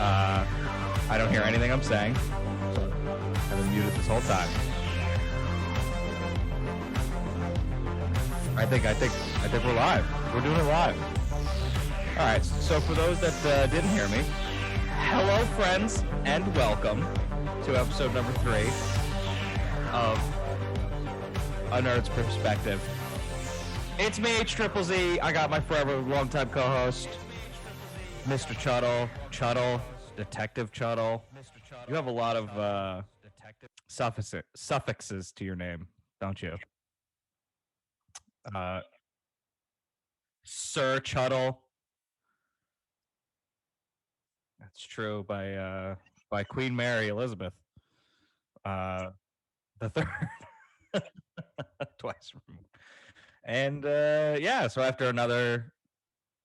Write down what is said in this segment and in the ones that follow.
I don't hear anything I'm saying, so I've been muted this whole time. I think we're live. We're doing it live. All right. So for those that didn't hear me, hello, friends, and welcome to episode number 3 of A Nerd's Perspective. It's me, H-Triple-Z. I got my forever longtime co-host, Mr. Chuttle, Detective Chuttle. You have a lot of suffixes to your name, don't you? Sir Chuttle. That's true, by Queen Mary Elizabeth, the third, twice removed. And yeah, so after another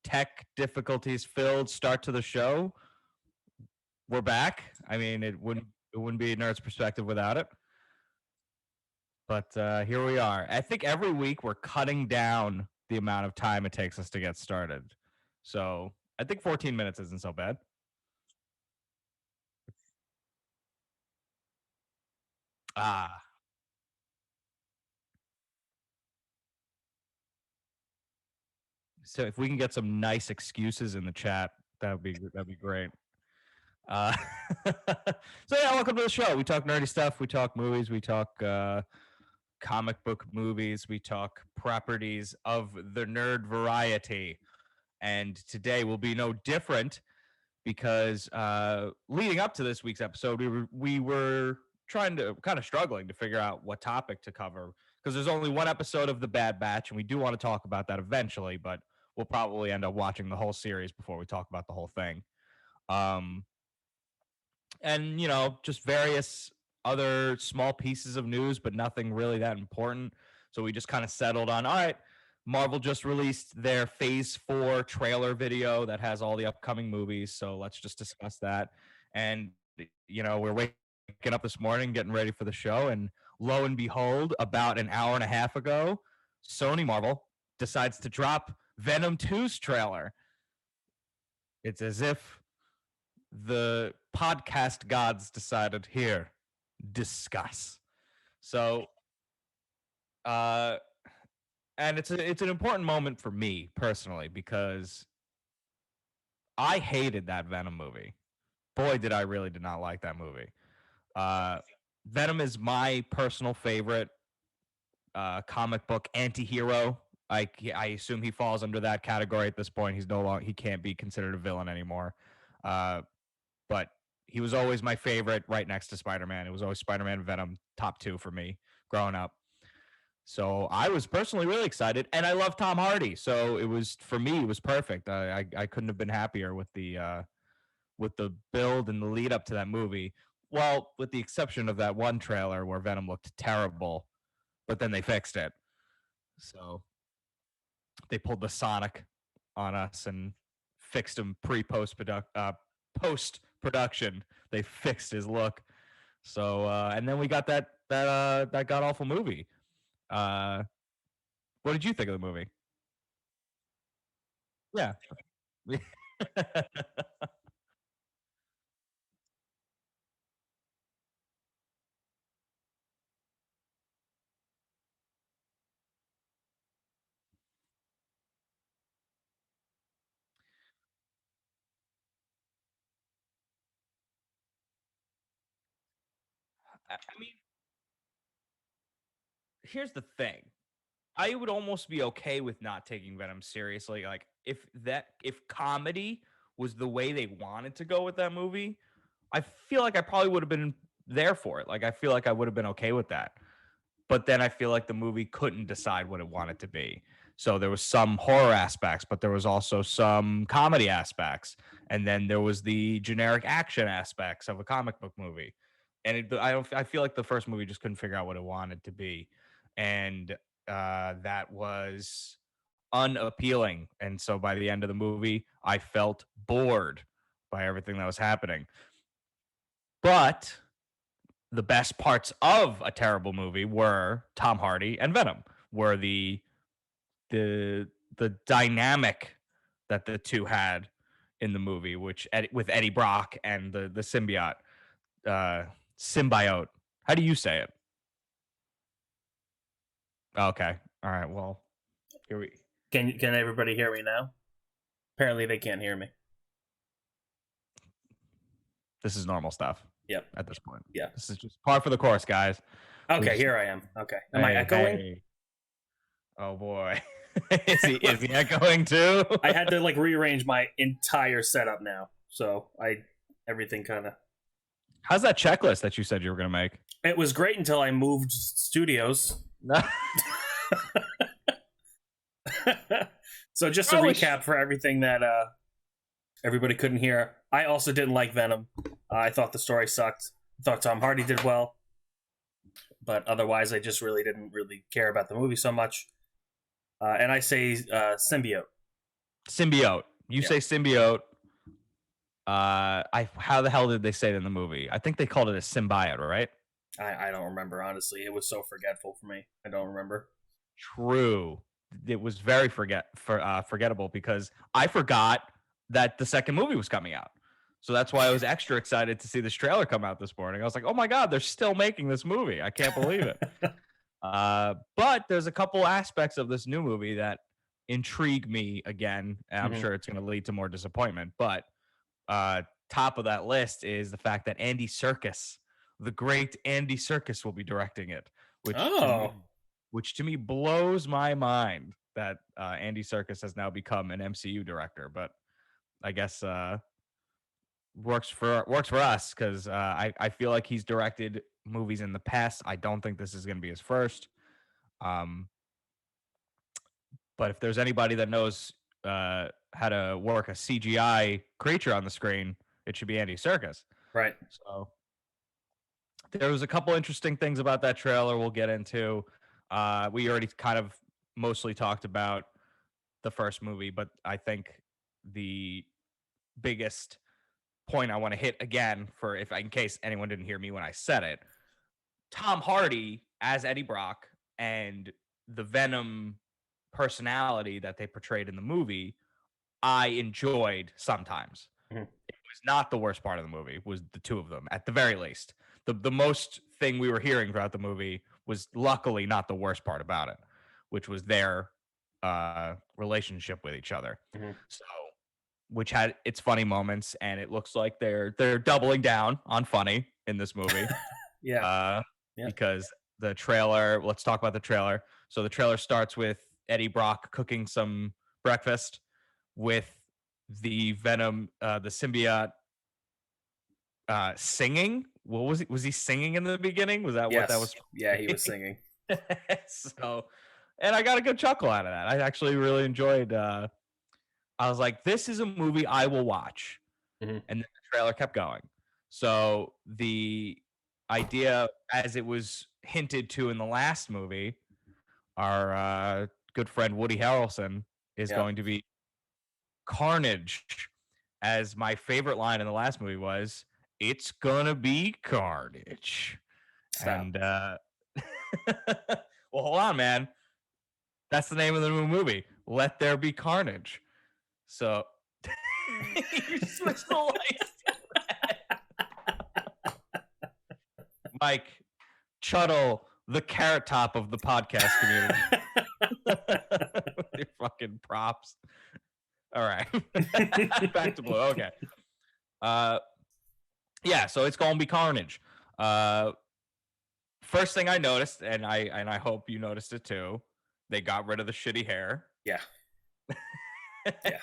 tech difficulties filled start to the show, we're back. I mean, it wouldn't be a Nerd's Perspective without it. But here we are. I think every week we're cutting down the amount of time it takes us to get started. So I think 14 minutes isn't so bad. So if we can get some nice excuses in the chat, that'd be great. So yeah, welcome to the show. We talk nerdy stuff. We talk movies. We talk comic book movies. We talk properties of the nerd variety. And today will be no different because leading up to this week's episode, we were kind of struggling to figure out what topic to cover because there's only one episode of The Bad Batch, and we do want to talk about that eventually, but we'll probably end up watching the whole series before we talk about the whole thing. And, you know, just various other small pieces of news, but nothing really that important. So we just kind of settled on, all right, Marvel just released their Phase 4 trailer video that has all the upcoming movies. So let's just discuss that. And, you know, we're waking up this morning, getting ready for the show. And lo and behold, about an hour and a half ago, Sony Marvel decides to drop Venom 2's trailer. It's as if the podcast gods decided, here, discuss. So and it's an important moment for me personally because I hated that Venom movie. Boy, did I really did not like that movie. Venom is my personal favorite comic book anti-hero. I assume he falls under that category at this point. He's no longer, he can't be considered a villain anymore. But he was always my favorite, right next to Spider-Man. It was always Spider-Man and Venom, top 2 for me growing up. So I was personally really excited, and I love Tom Hardy. So it was, for me, it was perfect. I couldn't have been happier with the build and the lead up to that movie. Well, with the exception of that one trailer where Venom looked terrible, but then they fixed it. So they pulled the Sonic on us and fixed him post production. They fixed his look. So and then we got that god awful movie. What did you think of the movie? Yeah. I mean, here's the thing. I would almost be okay with not taking Venom seriously. Like if comedy was the way they wanted to go with that movie, I feel like I probably would have been there for it. Like I feel like I would have been okay with that. But then I feel like the movie couldn't decide what it wanted to be. So there was some horror aspects, but there was also some comedy aspects, and then there was the generic action aspects of a comic book movie. And I feel like the first movie just couldn't figure out what it wanted to be, and that was unappealing. And so by the end of the movie, I felt bored by everything that was happening. But the best parts of a terrible movie were Tom Hardy and Venom, were the dynamic that the two had, in the movie, which with Eddie Brock and the symbiote, uh, symbiote. How do you say it? Okay, all right. Well, here we. Can everybody hear me now? Apparently they can't hear me. This is normal stuff Yep. at this point. Yeah. This is just par for the course, guys. We Okay, just, here I am. Okay. Am I hey, echoing? hey. Oh boy, is he echoing too? I had to like rearrange my entire setup now. So everything kind of. How's that checklist that you said you were gonna make? It was great until I moved studios. So just to recap for everything that everybody couldn't hear, I also didn't like Venom. I thought the story sucked. I thought Tom Hardy did well, but otherwise I just really didn't care about the movie so much. And I say symbiote. Symbiote. You say symbiote. How the hell did they say it in the movie? I think they called it a symbiote, right? I don't remember, honestly. It was so forgetful for me. I don't remember. True. It was very forgettable because I forgot that the second movie was coming out. So that's why I was extra excited to see this trailer come out this morning. I was like, oh my God, they're still making this movie. I can't believe it. But there's a couple aspects of this new movie that intrigue me again. And I'm sure it's going to lead to more disappointment. But top of that list is the fact that Andy Serkis, the great Andy Serkis, will be directing it, which to me blows my mind that Andy Serkis has now become an MCU director. But I guess works for us because I feel like he's directed movies in the past. I don't think this is going to be his first. But if there's anybody that knows how to work a CGI creature on the screen, it should be Andy Serkis. Right. So there was a couple interesting things about that trailer we'll get into. We already kind of mostly talked about the first movie, but I think the biggest point I want to hit again in case anyone didn't hear me when I said it, Tom Hardy as Eddie Brock and the Venom personality that they portrayed in the movie, I enjoyed sometimes. It was not the worst part of the movie, was the two of them, at the very least. The most thing we were hearing throughout the movie was luckily not the worst part about it, which was their relationship with each other. So, which had its funny moments, and it looks like they're doubling down on funny in this movie. Because the trailer, let's talk about the trailer. So the trailer starts with Eddie Brock cooking some breakfast with the Venom, the symbiote, singing. What was it? Was he singing in the beginning? Was that what that was? Yeah, he was singing. So, and I got a good chuckle out of that. I actually really enjoyed. I was like, this is a movie I will watch. And then the trailer kept going. So the idea, as it was hinted to in the last movie, our good friend Woody Harrelson is going to be Carnage. As my favorite line in the last movie was, "It's gonna be Carnage." Stop. And well, hold on, man. That's the name of the new movie. Let There Be Carnage. So you switched the lights. Mike Chuddle, the carrot top of the podcast community. Your fucking props. All right. Back to Blue. Okay. Yeah, so it's gonna be Carnage. First thing I noticed, and I hope you noticed it too, they got rid of the shitty hair. Yeah. Yeah.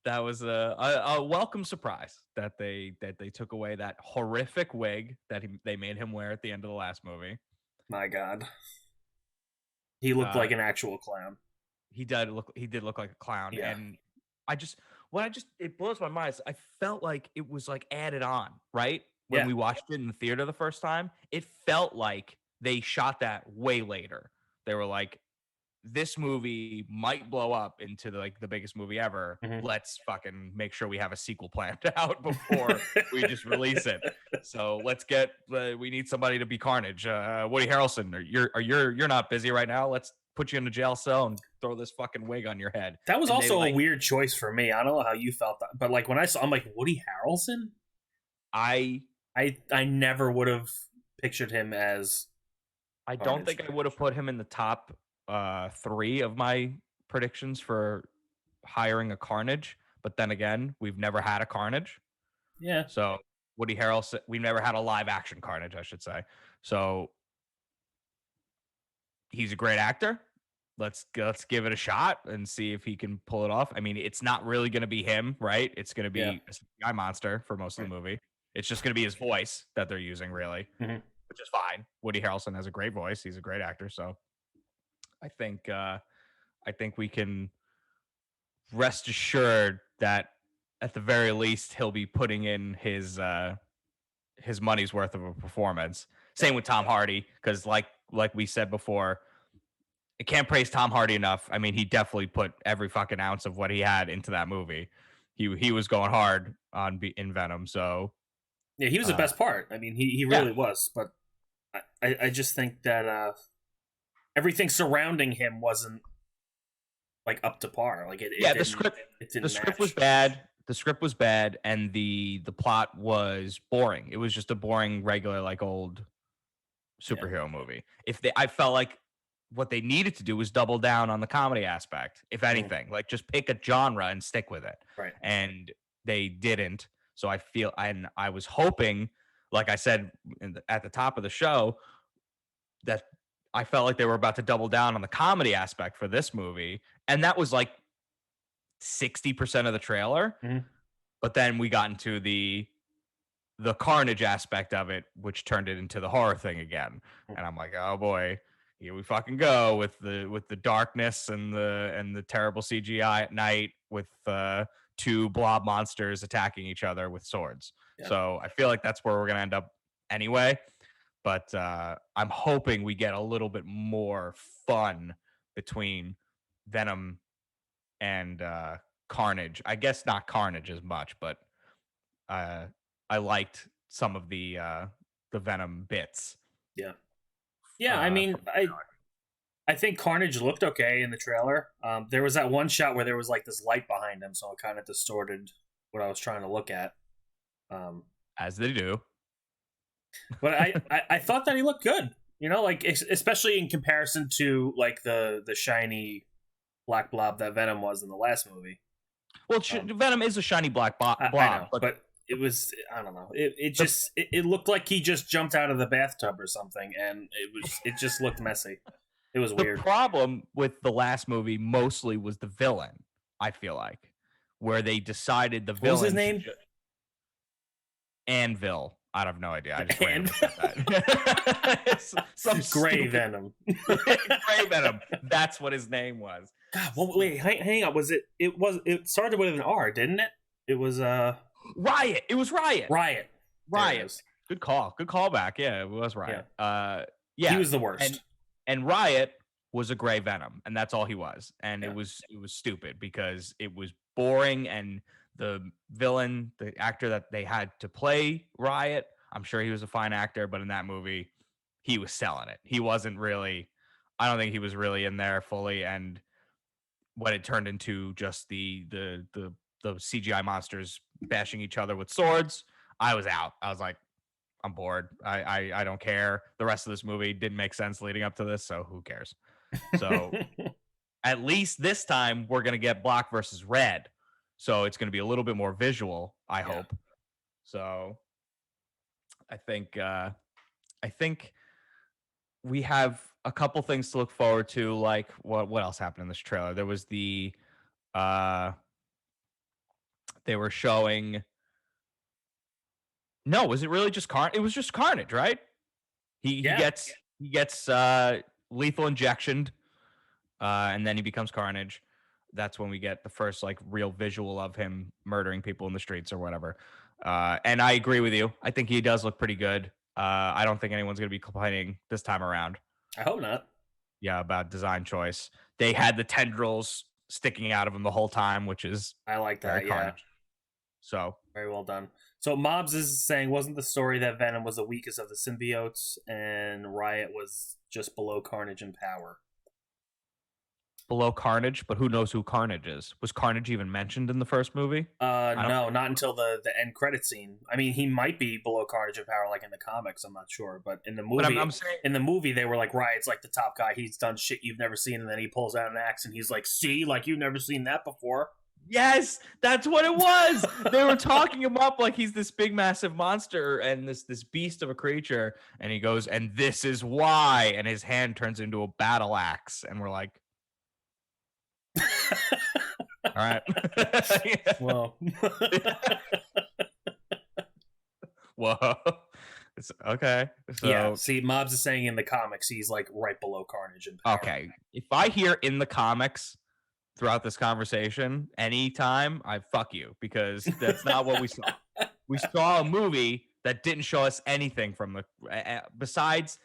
That was a welcome surprise that they took away that horrific wig that they made him wear at the end of the last movie. My God, he looked like an actual clown. He did look like a clown, and it blows my mind. I felt like it was like added on, right? When we watched it in the theater the first time, it felt like they shot that way later. They were like, this movie might blow up into the biggest movie ever. Let's fucking make sure we have a sequel planned out before we just release it. So let's get we need somebody to be Carnage. Woody Harrelson, you're not busy right now. put you in a jail cell and throw this fucking wig on your head. That was And they also a like weird choice for me. I don't know how you felt, but like when I saw, I'm like Woody Harrelson. I I never would have pictured him as I don't Carnage. think I would have put him in the top 3 of my predictions for hiring a Carnage. But then again, we've never had a Carnage. Yeah, So Woody Harrelson, we've never had a live action Carnage, I should say. So he's a great actor. Let's give it a shot and see if he can pull it off. I mean, it's not really going to be him, right? It's going to yeah. be a CGI monster for most of the movie. It's just going to be his voice that they're using, really, Mhm. which is fine. Woody Harrelson has a great voice. He's a great actor. So I think we can rest assured that at the very least he'll be putting in his money's worth of a performance. Same with Tom Hardy, because like we said before, I can't praise Tom Hardy enough. I mean, he definitely put every fucking ounce of what he had into that movie. He was going hard in Venom. So Yeah, he was the best part. I mean, he yeah, really was. But I just think that everything surrounding him wasn't like up to par. Like yeah. it didn't The script was match. bad. The script was bad, and the plot was boring. It was just a boring, regular, like old Yeah. superhero movie. I felt like what they needed to do was double down on the comedy aspect, if Mm, anything, like just pick a genre and stick with it. right. And they didn't. So and I was hoping, like I said at the top of the show, that I felt like they were about to double down on the comedy aspect for this movie, and that was like 60% of the trailer. Mhm. But then we got into the carnage aspect of it, which turned it into the horror thing again. And I'm like, oh boy, here we fucking go with the darkness and the terrible CGI at night with two blob monsters attacking each other with swords. Yeah. So I feel like that's where we're gonna end up anyway. But I'm hoping we get a little bit more fun between Venom and Carnage. I guess not Carnage as much, but uh, I liked some of the Venom bits. Yeah. Yeah. I mean, From I think Carnage looked okay in the trailer. There was that one shot where there was like this light behind him, so it kind of distorted what I was trying to look at. Um, as they do. but I thought that he looked good. You know, like especially in comparison to like the shiny black blob that Venom was in the last movie. Well, Venom is a shiny black blob, I know, but it was I don't know. It looked like he just jumped out of the bathtub or something, and it just looked messy. It was the weird. problem with the last movie mostly was the villain. I feel like where they decided the villain. What was his name? Anvil. I have no idea. I just randomly said that. Some Gray Venom. Gray Venom. That's what his name was. God, well, wait, hang on. It started with an R, didn't it? It was Riot. It was Riot. Riot. Good call. Good call back. Yeah, it was Riot. Yeah. He was the worst. And Riot was a gray Venom, and that's all he was. And it was stupid because it was boring, and the villain, the actor that they had to play Riot, I'm sure he was a fine actor, but in that movie, he was selling it. He wasn't really, I don't think he was really in there fully. And when it turned into just the CGI monsters bashing each other with swords, I was out. I was like, I'm bored. I don't care. The rest of this movie didn't make sense leading up to this, so who cares? So at least this time we're gonna get black versus red. So it's gonna be a little bit more visual, I hope. So I think we have a couple things to look forward to. Like what else happened in this trailer? There was they were showing. No, was it really just Carnage? It was just Carnage, right? He gets lethal injection, and then he becomes Carnage. That's when we get the first like real visual of him murdering people in the streets or whatever. And I agree with you. I think he does look pretty good. I don't think anyone's going to be complaining this time around. I hope not. Yeah, about design choice. They had the tendrils sticking out of him the whole time, which is I like that. Carnage. So very well done. So Mobs is saying, wasn't the story that Venom was the weakest of the symbiotes and Riot was just below Carnage in power? below Carnage, but who knows who Carnage is? Was Carnage even mentioned in the first movie? I don't. No, not until the end credit scene. I mean, he might be below Carnage in power, like in the comics. I'm not sure, but But I'm saying in the movie, they were like, Riot's like the top guy. He's done shit you've never seen, and then he pulls out an axe and he's like, "See, like you've never seen that before." yes, that's what it was. They were talking him up like he's this big, massive monster and this beast of a creature, and he goes, "And this is why," and his hand turns into a battle axe, and we're like, all right. Well, Whoa. It's okay. So yeah. See, Mobs is saying in the comics he's like right below Carnage in power. okay. If I hear in the comics throughout this conversation anytime, I fuck you, because that's not what we saw. We saw a movie that didn't show us anything from the besides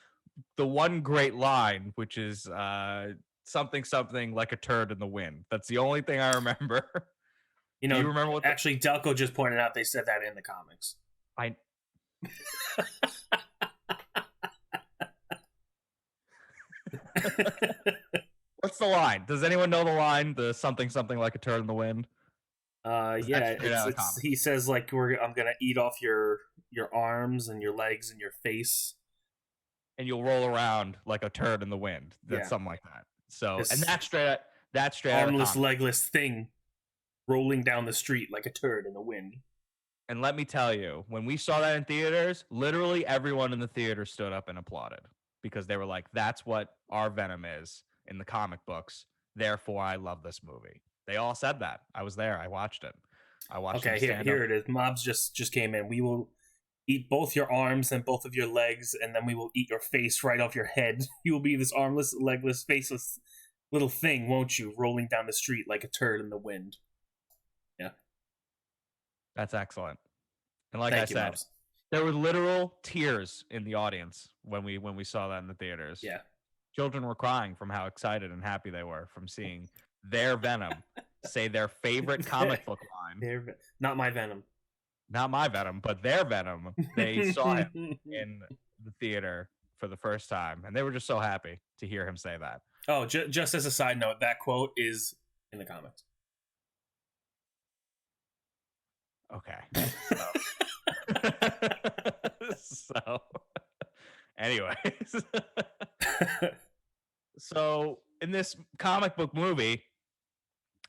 the one great line, which is something like a turd in the wind. That's the only thing I remember. You know, do you remember what actually Delco just pointed out they said that in the comics. I What's the line? Does anyone know the line? The something like a turd in the wind? Yeah, he says like I'm gonna eat off your arms and your legs and your face, and you'll roll around like a turd in the wind. That's something like that. So, and that's straight armless, legless thing rolling down the street like a turd in the wind. And let me tell you, when we saw that in theaters, literally everyone in the theater stood up and applauded, because they were like, "That's what our Venom is in the comic books. Therefore, I love this movie." They all said that. I was there. I watched it. Okay, here it is. Mobs just came in. We will eat both your arms and both of your legs, and then we will eat your face right off your head. You will be this armless, legless, faceless little thing, won't you? Rolling down the street like a turd in the wind. Yeah. That's excellent. And like I said, Mobs. There were literal tears in the audience when we saw that in the theaters. Yeah. Children were crying from how excited and happy they were from seeing their Venom say their favorite comic book line. Not my Venom. Not my Venom, but their Venom. They saw him in the theater for the first time, and they were just so happy to hear him say that. Oh, just as a side note, that quote is in the comics. Okay. So anyways. So in this comic book movie,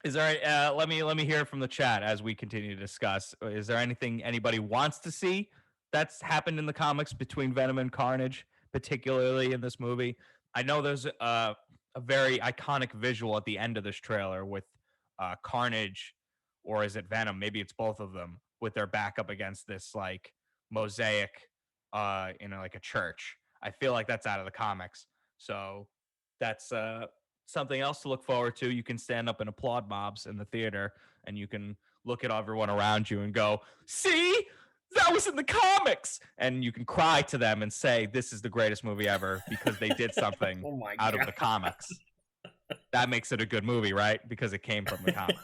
is there let me hear from the chat as we continue to discuss. Is there anything anybody wants to see that's happened in the comics between Venom and Carnage, particularly in this movie? I know there's a very iconic visual at the end of this trailer with Carnage, or is it Venom? Maybe it's both of them, with their back up against this like mosaic in like a church. I feel like that's out of the comics. So that's something else to look forward to. You can stand up and applaud Mobs in the theater, and you can look at everyone around you and go, "See? That was in the comics!" And you can cry to them and say, "This is the greatest movie ever," because they did something out of the comics. That makes it a good movie, right? Because it came from the comics.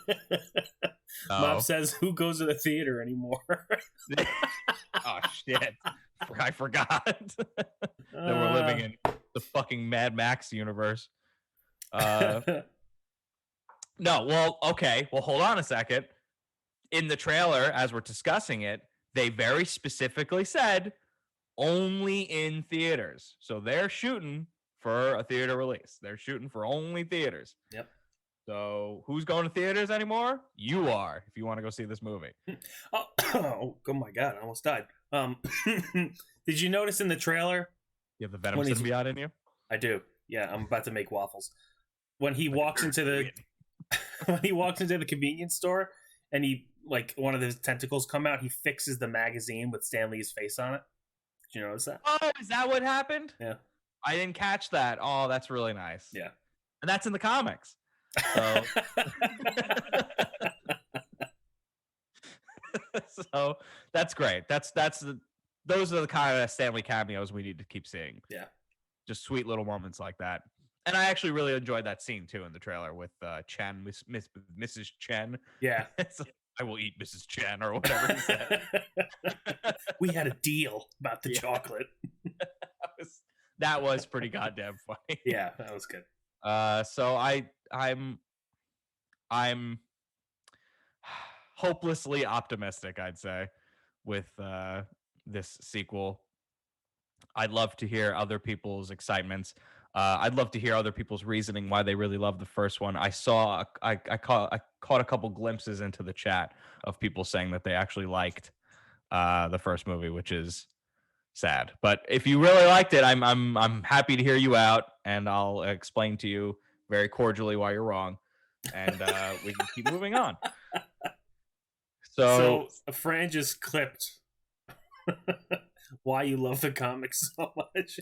Mob says, "Who goes to the theater anymore?" Oh shit! I forgot that we're living in the fucking Mad Max universe. No, well, okay. Well, hold on a second. In the trailer, as we're discussing it, they very specifically said only in theaters. So they're shooting for a theater release. They're shooting for only theaters. Yep. So who's going to theaters anymore? You are, if you want to go see this movie. Oh my god, I almost died. Did you notice in the trailer? You have the Venom symbiote in you? I do. Yeah, I'm about to make waffles. When he walks into the convenience store and he like one of his tentacles come out, he fixes the magazine with Stan Lee's face on it. Did you notice that? Oh, is that what happened? Yeah. I didn't catch that. Oh, that's really nice. Yeah. And that's in the comics. So, so that's great. Those are the kind of Stanley cameos we need to keep seeing. Yeah. Just sweet little moments like that. And I actually really enjoyed that scene too in the trailer with Chen, Mrs. Chen. Yeah. I will eat Mrs. Chen or whatever he said. We had a deal about the chocolate. That was pretty goddamn funny. Yeah, that was good. So I I'm hopelessly optimistic, I'd say, with this sequel. I'd love to hear other people's excitements. I'd love to hear other people's reasoning why they really love the first one. I caught a couple glimpses into the chat of people saying that they actually liked the first movie, which is sad. But if you really liked it, I'm happy to hear you out, and I'll explain to you very cordially why you're wrong, and we can keep moving on. So Fran just clipped why you love the comics so much.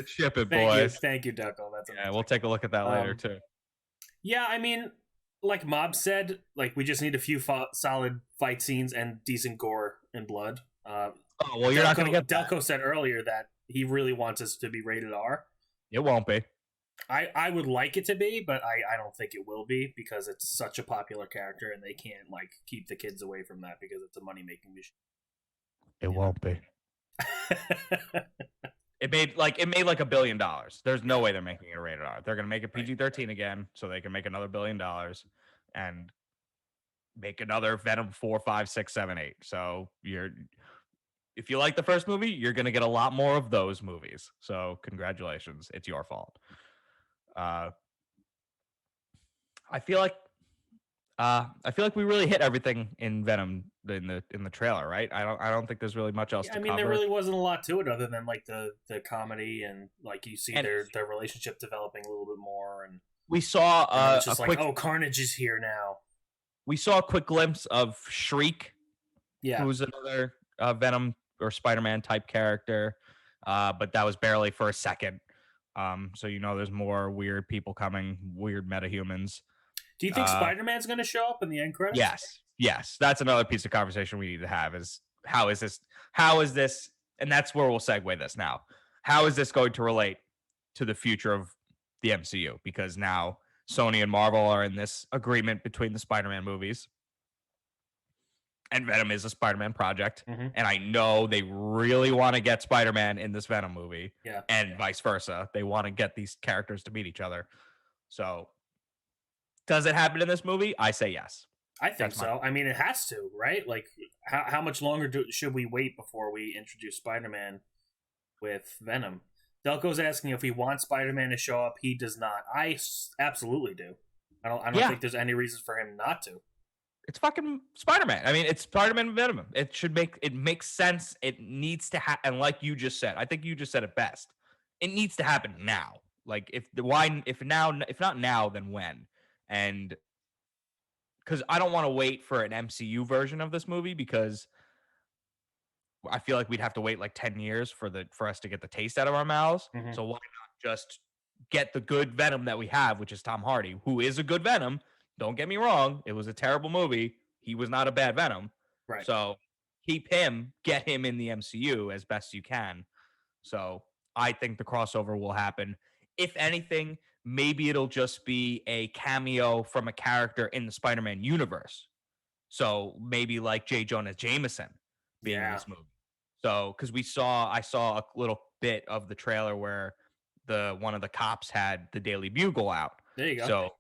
Ship it, boys. Thank you, Duckle. That's amazing. Yeah, we'll take a look at that later too. Yeah, I mean, like Mob said, like we just need a few solid fight scenes and decent gore and blood. Oh well, you're not going to get that. Delco said earlier that he really wants us to be rated R. It won't be. I would like it to be, but I don't think it will be because it's such a popular character and they can't like keep the kids away from that because it's a money making machine. It won't be. It made like $1 billion. There's no way they're making it a rated R. They're gonna make it PG-13 again, so they can make another $1 billion and make another Venom 4, 5, 6, 7, 8. So if you like the first movie, you're gonna get a lot more of those movies. So congratulations, it's your fault. I feel like we really hit everything in Venom in the trailer, right? I don't think there's really much else to cover. There really wasn't a lot to it other than like the comedy and like you see their relationship developing a little bit more, and we saw it's just like, oh, Carnage is here now. We saw a quick glimpse of Shriek, who's another Venom or Spider-Man type character, but that was barely for a second. So there's more weird people coming, weird metahumans. Do you think Spider-Man's going to show up in the end credits? Yes. That's another piece of conversation we need to have is how is this, and that's where we'll segue this now. How is this going to relate to the future of the MCU? Because now Sony and Marvel are in this agreement between the Spider-Man movies. And Venom is a Spider-Man project. Mm-hmm. And I know they really want to get Spider-Man in this Venom movie. Yeah. And vice versa. They want to get these characters to meet each other. So does it happen in this movie? I say yes. I think so. I mean, it has to, right? Like, how much longer should we wait before we introduce Spider-Man with Venom? Delco's asking if we want Spider-Man to show up. He does not. I absolutely do. I don't think there's any reason for him not to. It's fucking Spider-Man. I mean, it's Spider-Man and Venom. It makes sense. It needs to happen. And like you just said, I think you just said it best. It needs to happen now. Like if not now, then when? And because I don't want to wait for an MCU version of this movie because I feel like we'd have to wait like 10 years for us to get the taste out of our mouths. Mm-hmm. So why not just get the good Venom that we have, which is Tom Hardy, who is a good Venom. Don't get me wrong. It was a terrible movie. He was not a bad Venom. Right. So get him in the MCU as best you can. So I think the crossover will happen. If anything, maybe it'll just be a cameo from a character in the Spider-Man universe. So maybe like J. Jonah Jameson being in this movie. So because I saw a little bit of the trailer where one of the cops had the Daily Bugle out. There you go. So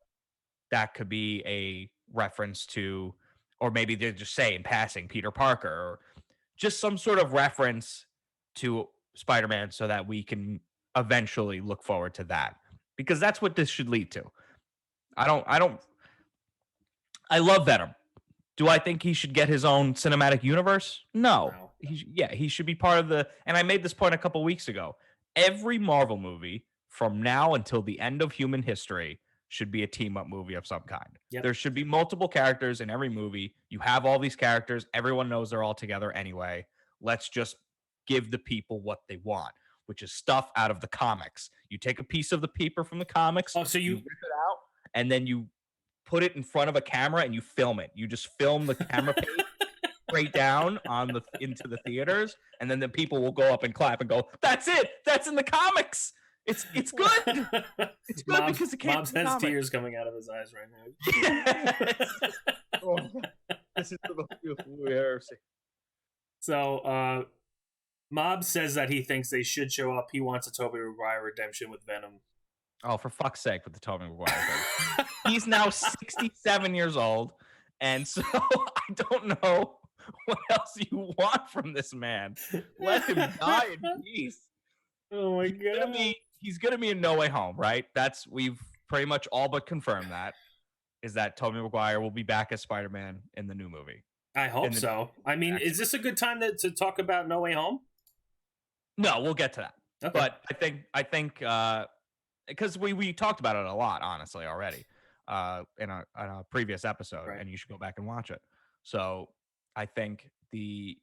that could be a reference to, or maybe they just say in passing Peter Parker, or just some sort of reference to Spider-Man so that we can eventually look forward to that. Because that's what this should lead to. I love Venom. Do I think he should get his own cinematic universe? No. He should be part of and I made this point a couple weeks ago. Every Marvel movie from now until the end of human history should be a team-up movie of some kind. Yep. There should be multiple characters in every movie. You have all these characters. Everyone knows they're all together anyway. Let's just give the people what they want, which is stuff out of the comics. You take a piece of the paper from the comics, so you rip it out, and then you put it in front of a camera and you film it. You just film the camera page straight down into the theaters, and then the people will go up and clap and go, "That's it. That's in the comics. It's good. It's good because the Mobs has tears coming out of his eyes right now." This is the most beautiful movie I've ever seen. So Mob says that he thinks they should show up. He wants a Tobey Maguire redemption with Venom. Oh, for fuck's sake, with the Tobey Maguire thing. He's now 67 years old, and so I don't know what else you want from this man. Let him die in peace. Oh my god. He's gonna be in No Way Home, right? We've pretty much all but confirmed that. Is that Tobey Maguire will be back as Spider-Man in the new movie. I hope so. I mean, is this a good time to talk about No Way Home? No, we'll get to that. Okay. But I think because we talked about it a lot, honestly, already in a previous episode, Right. and you should go back and watch it. So I think I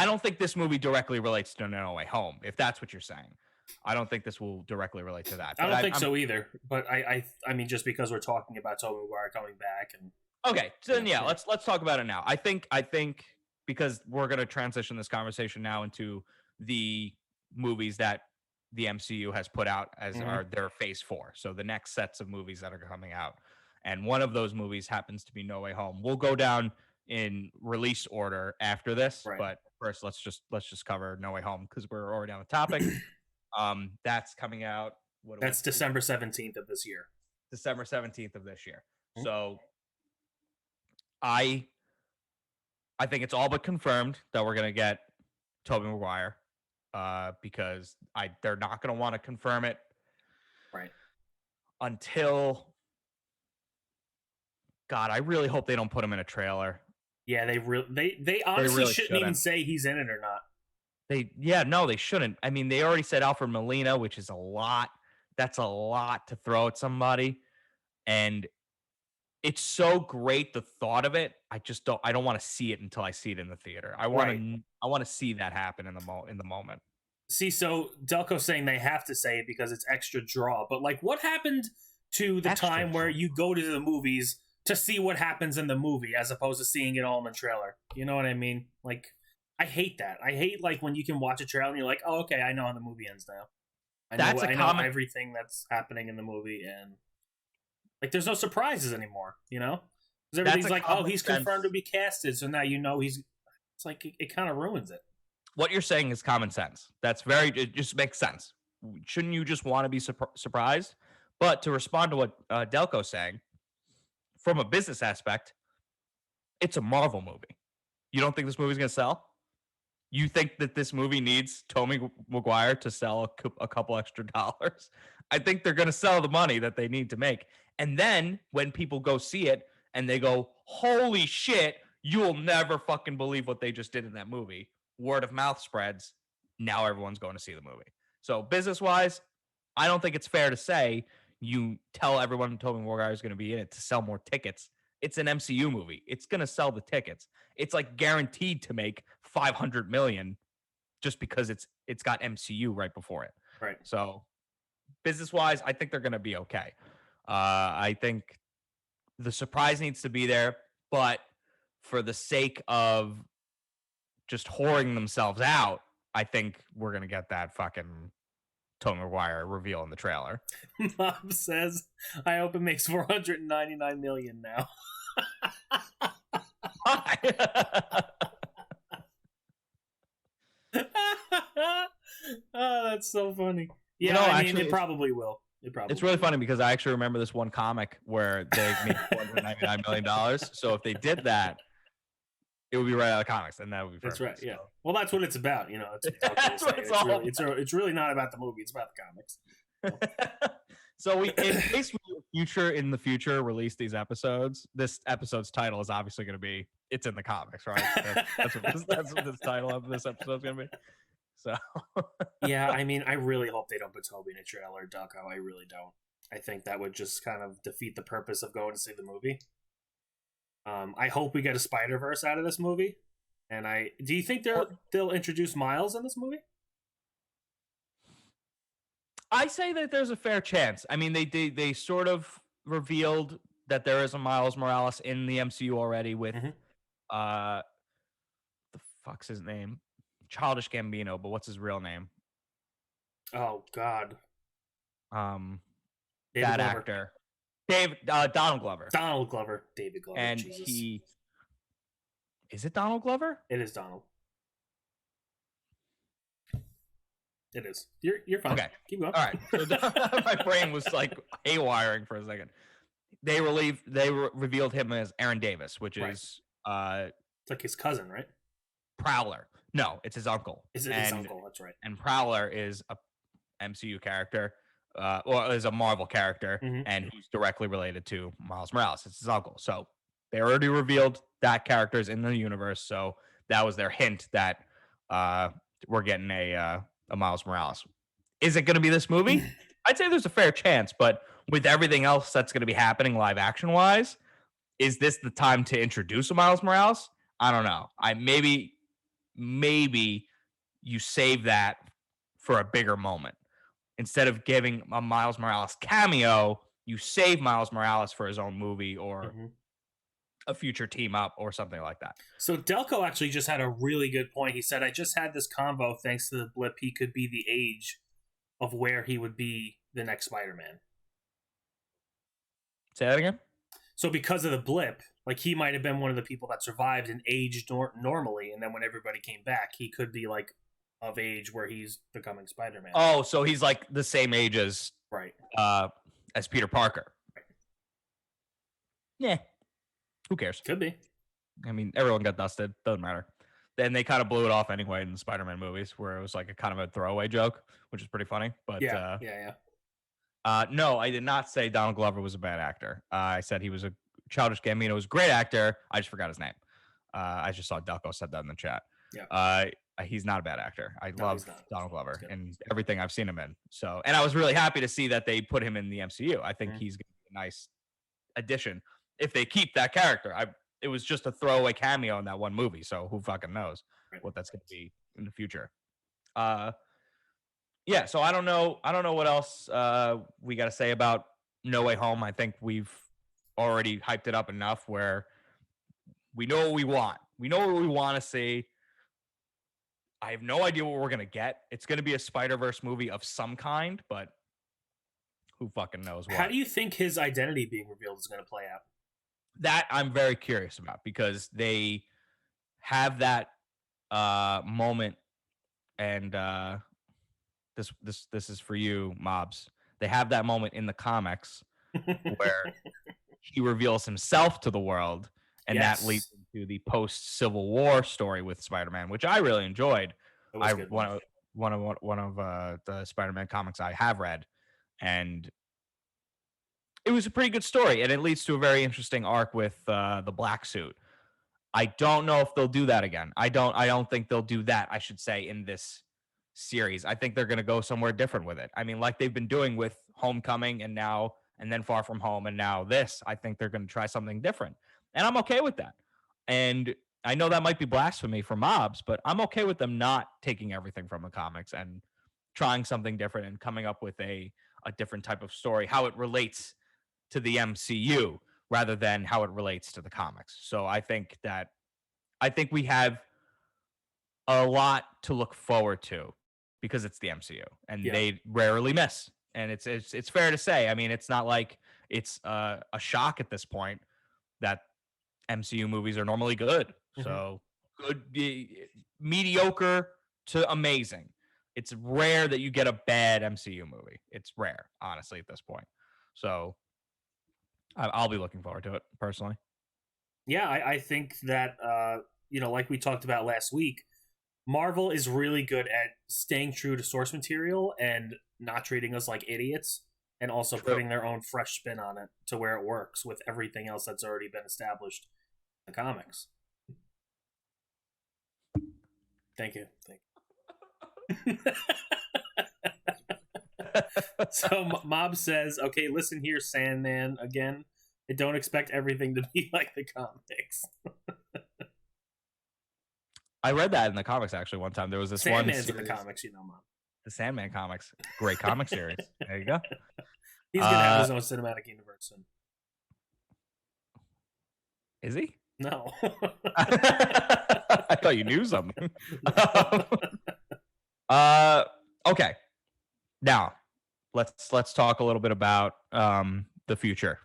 don't think this movie directly relates to No Way Home, if that's what you're saying. I don't think this will directly relate to that. I don't think so either. But I mean, just because we're talking about Tobey Maguire coming back and okay, so then yeah, let's talk about it now. I think because we're gonna transition this conversation now into the movies that the MCU has put out as their Phase 4. So the next sets of movies that are coming out, and one of those movies happens to be No Way Home. We'll go down in release order after this, but first let's just cover No Way Home because we're already on the topic. That's coming out. That's December 17th of this year. December 17th of this year. So I think it's all but confirmed that we're gonna get Tobey Maguire, because they're not gonna want to confirm it, right? Until God, I really hope they don't put him in a trailer. Yeah, they honestly shouldn't even say he's in it or not. They shouldn't. I mean, they already said Alfred Molina, which is a lot. That's a lot to throw at somebody, and it's so great the thought of it. I don't want to see it until I see it in the theater. I want to see that happen in the moment. See, so Delco's saying they have to say it because it's extra draw. But like, what happened to the time where you go to the movies to see what happens in the movie as opposed to seeing it all in the trailer? You know what I mean? Like, I hate that. I hate like when you can watch a trailer and you're like, oh, okay, I know how the movie ends now. I know everything that's happening in the movie, and like, there's no surprises anymore, you know? Because everything's like, oh, he's confirmed to be casted, so now you know he's. It's like it kind of ruins it. What you're saying is common sense. It just makes sense. Shouldn't you just want to be surprised? But to respond to what Delco's saying, from a business aspect, it's a Marvel movie. You don't think this movie's going to sell? You think that this movie needs Tobey Maguire to sell a couple extra dollars? I think they're going to sell the money that they need to make. And then when people go see it and they go, holy shit, you'll never fucking believe what they just did in that movie. Word of mouth spreads. Now everyone's going to see the movie. So business-wise, I don't think it's fair to say you tell everyone Tobey Maguire is going to be in it to sell more tickets. It's an MCU movie. It's going to sell the tickets. It's like guaranteed to make $500 million just because it's got MCU right before it. Right. So business-wise, I think they're going to be okay. I think the surprise needs to be there, but for the sake of just whoring themselves out, I think we're going to get that fucking Tobey Maguire reveal in the trailer. Mom says, I hope it makes $499 million now. Oh, that's so funny. Yeah, I mean, it probably will. It's really funny because I actually remember this one comic where they made $499 million. So if they did that, it would be right out of comics, and that would be perfect. That's right. Yeah. Well, that's what it's about. You know, that's what it's really not about the movie. It's about the comics. So in case we in the future release these episodes, this episode's title is obviously going to be "It's in the Comics," right? That's what this title of this episode's going to be. So yeah, I mean, I really hope they don't put Tobey in a trailer, Ducko. I really don't. I think that would just kind of defeat the purpose of going to see the movie. I hope we get a Spider-Verse out of this movie. And do you think they'll introduce Miles in this movie? I say that there's a fair chance. I mean, they sort of revealed that there is a Miles Morales in the MCU already with the fuck's his name? Childish Gambino, but what's his real name? Oh God. That actor. Donald Glover. Donald Glover. David Glover. And Jesus. is it Donald Glover? It is Donald. It is. You're fine. Okay. Keep going. All right. So my brain was like haywiring for a second. They revealed him as Aaron Davis, which Right. is It's like his cousin, right? Prowler. No, it's his uncle. Is it his uncle? That's right. And Prowler is a MCU character, or is a Marvel character, Mhm. and who's directly related to Miles Morales. It's his uncle. So they already revealed that character's in the universe. So that was their hint that we're getting a Miles Morales. Is it going to be this movie? I'd say there's a fair chance, but with everything else that's going to be happening live action wise, is this the time to introduce a Miles Morales? I don't know. Maybe you save that for a bigger moment. Instead of giving a Miles Morales cameo, you save Miles Morales for his own movie or a future team up or something like that. So Delco actually just had a really good point. He said, I just had this convo thanks to the blip. He could be the age of where he would be the next Spider-Man. Say that again? So because of the blip, like he might have been one of the people that survived and aged normally, and then when everybody came back, he could be like of age where he's becoming Spider-Man. Oh, so he's like the same age as Peter Parker. Right. Yeah. Who cares? Could be. I mean, everyone got dusted. Doesn't matter. Then they kind of blew it off anyway in the Spider-Man movies, where it was like a kind of a throwaway joke, which is pretty funny. But yeah. No, I did not say Donald Glover was a bad actor. I said he was a Childish Gambino was a great actor. I just forgot his name. I just saw Delco said that in the chat. Yeah. He's not a bad actor. I love Donald Glover and He's everything I've seen him in. So, and I was really happy to see that they put him in the MCU. I think he's going to be a nice addition if they keep that character. It was just a throwaway cameo in that one movie, so who fucking knows what that's going to be in the future. Yeah, so I don't know what else we got to say about No Way Home. I think we've already hyped it up enough where we know what we want. We know what we want to see. I have no idea what we're going to get. It's going to be a Spider-Verse movie of some kind, but who fucking knows what. How do you think his identity being revealed is going to play out? That I'm very curious about because they have that moment, and this is for you, mobs. They have that moment in the comics where he reveals himself to the world, and that leads into the post-Civil War story with Spider-Man, which I really enjoyed. One of the Spider-Man comics I have read, and it was a pretty good story, and it leads to a very interesting arc with the black suit. I don't know if they'll do that again. I don't think they'll do that, I should say, in this series. I think they're going to go somewhere different with it. I mean, like they've been doing with Homecoming and then Far From Home and now this. I think they're going to try something different. And I'm okay with that. And I know that might be blasphemy for mobs, but I'm okay with them not taking everything from the comics and trying something different and coming up with a different type of story, how it relates to the MCU rather than how it relates to the comics. So I think we have a lot to look forward to because it's the MCU and they rarely miss. And it's fair to say. I mean, it's not like it's a shock at this point that MCU movies are normally good. So good, mediocre to amazing. It's rare that you get a bad MCU movie. It's rare, honestly, at this point. So I'll be looking forward to it personally. Yeah, I think that like we talked about last week, Marvel is really good at staying true to source material and not treating us like idiots, and also putting their own fresh spin on it to where it works with everything else that's already been established in the comics. Thank you. So Mob says, okay, listen here, Sandman, again. I don't expect everything to be like the comics. I read that in the comics actually one time. There was this Sandman's in the comics, Mom. The Sandman comics. Great comic series. There you go. He's going to have his own cinematic universe soon. Is he? No. I thought you knew something. Okay. Now, let's talk a little bit about the future.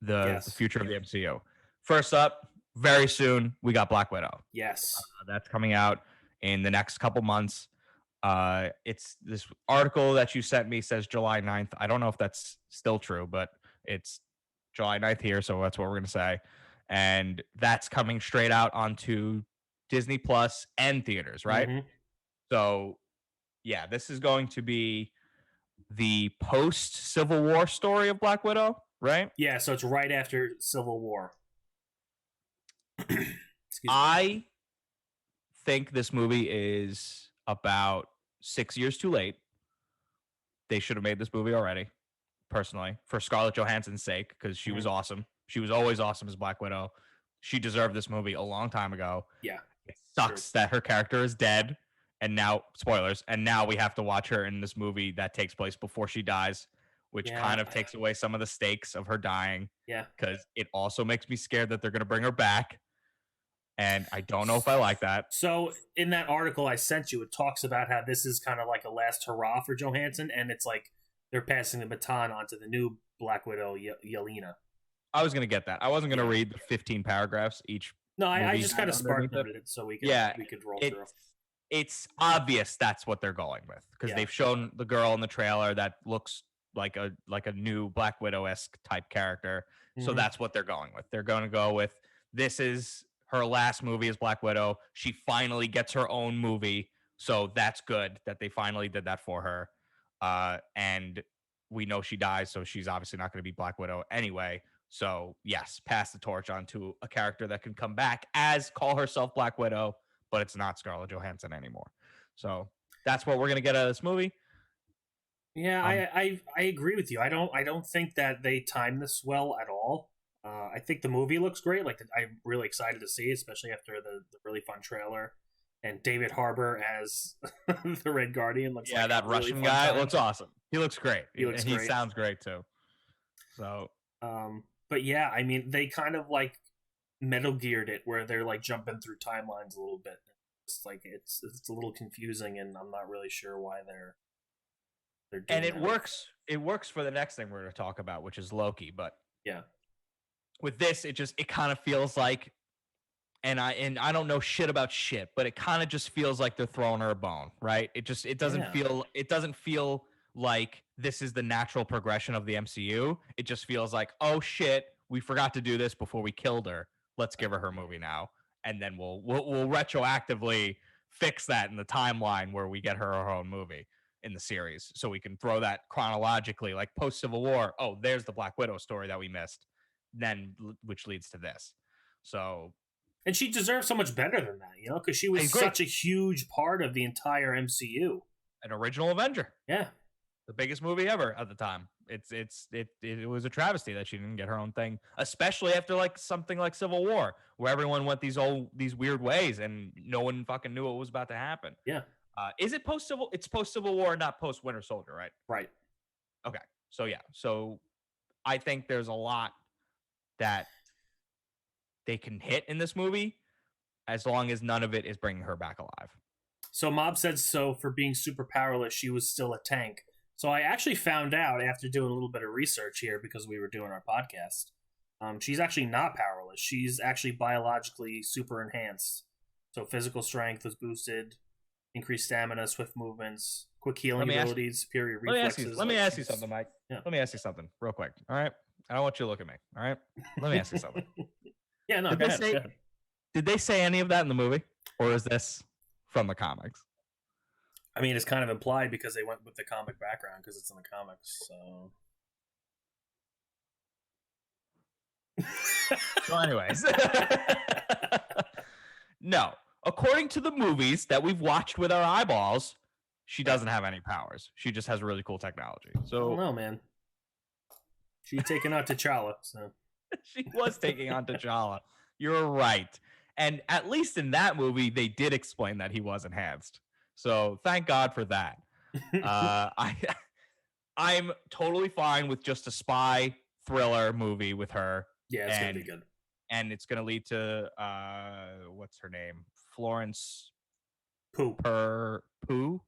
The future of the MCU. First up, very soon, we got Black Widow. Yes. That's coming out in the next couple months. It's this article that you sent me says July 9th. I don't know if that's still true, but it's July 9th here, so that's what we're gonna say. And that's coming straight out onto Disney Plus and theaters, right? Mm-hmm. So yeah, this is going to be the post Civil War story of Black Widow, right? Yeah, so it's right after Civil War. Excuse me. I think this movie is about 6 years too late. They should have made this movie already, personally, for Scarlett Johansson's sake, because she was Mhm. awesome. She was always awesome as Black Widow. She deserved this movie a long time ago. Yeah, It true. sucks that her character is dead, and now spoilers, and now we have to watch her in this movie that takes place before she dies, which Yeah, kind of takes away some of the stakes of her dying. yeah. Because it also makes me scared that they're gonna bring her back, and I don't know if I like that. So in that article I sent you, it talks about how this is kind of like a last hurrah for Johansson, and it's like they're passing the baton on to the new Black Widow, Yelena. I was gonna get that. I wasn't gonna Yeah. read the 15 paragraphs each. No, I Movie just kind of had spark underneath it. noted it so we could Yeah, we could roll it's through. it's obvious that's what they're going with because Yeah. they've shown the girl in the trailer that looks like a new Black Widow esque type character. So Mhm. that's what they're going with. They're going to go with this is her last movie as Black Widow. She finally gets her own movie, so that's good that they finally did that for her. And we know she dies, so she's obviously not going to be Black Widow anyway. So yes, pass the torch on to a character that can come back as call herself Black Widow, but it's not Scarlett Johansson anymore. So that's what we're gonna get out of this movie. Yeah, Um, I agree with you. I don't think that they timed this well at all. I think the movie looks great. Like I'm really excited to see, especially after the really fun trailer. And David Harbour as the Red Guardian looks yeah, like that a really Russian fun guy time. looks awesome. He looks great. He looks and he great. sounds great too. So But yeah, I mean, they kind of like Metal Geared it, where they're like jumping through timelines a little bit. It's like it's a little confusing, and I'm not really sure why they're doing and it that. works. It works for the next thing we're going to talk about, which is Loki. But Yeah, with this, it kind of feels like, and I don't know shit about shit, but it kind of just feels like they're throwing her a bone, right? Yeah. It doesn't feel like this is the natural progression of the MCU. It just feels like, oh shit, we forgot to do this before we killed her. Let's give her movie now, and then we'll retroactively fix that in the timeline where we get her own movie in the series, so we can throw that chronologically, like post Civil War. Oh, there's the Black Widow story that we missed, then which leads to this. So and she deserves so much better than that, because she I was agree. such a huge part of the entire MCU. An original Avenger, Yeah, the biggest movie ever at the time. It was a travesty that she didn't get her own thing, especially after like something like Civil War, where everyone went these weird ways and no one fucking knew what was about to happen. yeah, Is it post Civil? It's post Civil War, not post Winter Soldier, right? right. Okay, so yeah, so I think there's a lot that they can hit in this movie, as long as none of it is bringing her back alive. So Mob said so for being super powerless, she was still a tank. So I actually found out after doing a little bit of research here because we were doing our podcast. She's actually not powerless. She's actually biologically super enhanced. So physical strength was boosted, increased stamina, swift movements, quick healing abilities, superior reflexes. Let me ask you something, Mike. Yeah. Let me ask you something real quick. All right. I don't want you to look at me. All right. Let me ask you something. Yeah, no, Did go they ahead. say Go ahead. did they say any of that in the movie? Or is this from the comics? I mean, it's kind of implied because they went with the comic background because it's in the comics. So, So, anyways. No. According to the movies that we've watched with our eyeballs, she doesn't have any powers. She just has really cool technology. I don't So know, man. She's taking out T'Challa. So she was taking on T'Challa. You're right. And at least in that movie, they did explain that he was enhanced. So thank God for that. I I'm totally fine with just a spy thriller movie with her. yeah, it's gonna be good. And it's gonna lead to what's her name? Florence Pooh Pooh?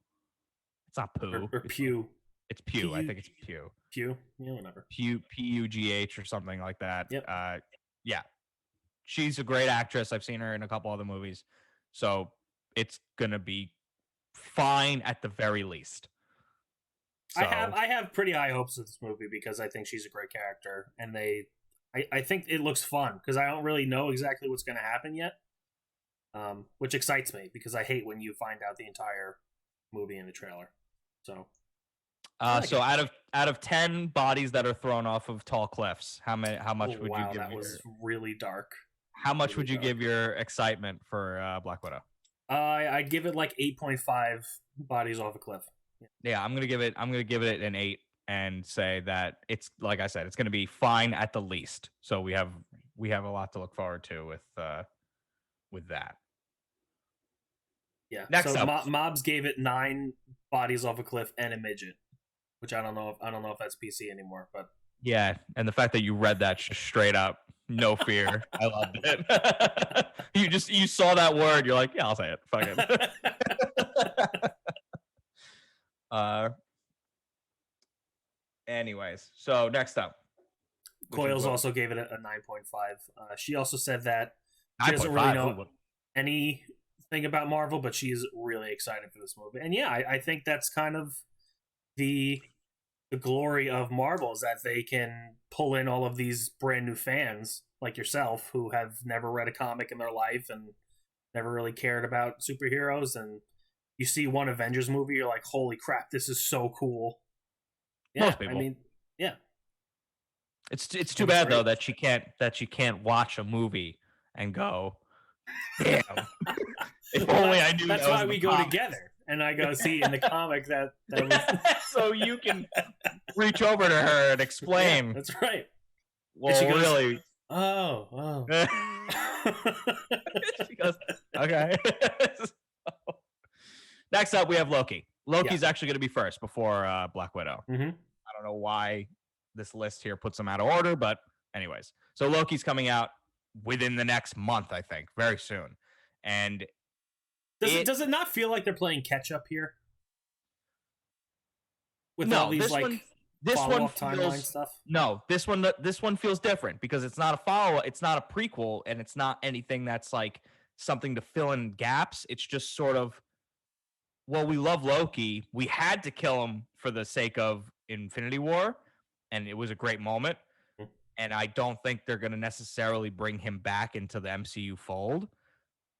It's not Pooh. or Pew. It's Pew. I think it's Pew. Pew, yeah, whatever. Pugh or something like that. Yep. Yeah. She's a great actress. I've seen her in a couple other movies. So it's gonna be fine at the very least. So I have pretty high hopes of this movie because I think she's a great character, and I think it looks fun because I don't really know exactly what's going to happen yet, which excites me because I hate when you find out the entire movie in the trailer. So, so out of 10 bodies that are thrown off of tall cliffs, how much would you give that was really dark. How much would you give your excitement for Black Widow? I'd give it like 8.5 bodies off a cliff. Yeah, I'm gonna give it an 8 and say that it's, like I said, it's gonna be fine at the least. So we have a lot to look forward to with that. Yeah. Next so up, Mobs gave it 9 bodies off a cliff and a midget, which I don't know if that's PC anymore, but yeah, and the fact that you read that just straight up, no fear, I loved it. you saw that word, you're like, yeah, I'll say it. Fuck it. Anyways, so next up, Coils also gave it a 9.5. She also said that she doesn't really know anything about Marvel, but she's really excited for this movie. And yeah, I think that's kind of the glory of Marvel, is that they can pull in all of these brand new fans like yourself who have never read a comic in their life and never really cared about superheroes, and you see one Avengers movie, you're like, holy crap, this is so cool. Yeah, most people. I mean, yeah. It's too bad though that she can't watch a movie and go, damn. If only I knew. That's why we go together, and I go see in the comic that was... so you can reach over to her and explain. Yeah, that's right. Well, she goes, really. Oh. She goes, okay. So, next up, we have Loki. Loki's actually going to be first before Black Widow. Mm-hmm. I don't know why this list here puts them out of order, but anyways. So Loki's coming out within the next month, I think, very soon. And does it not feel like they're playing catch up here? With all these this one timeline stuff? No, this one feels different because it's not a follow-up, it's not a prequel, and it's not anything that's like something to fill in gaps. It's just sort of, well, we love Loki. We had to kill him for the sake of Infinity War, and it was a great moment. And I don't think they're going to necessarily bring him back into the MCU fold,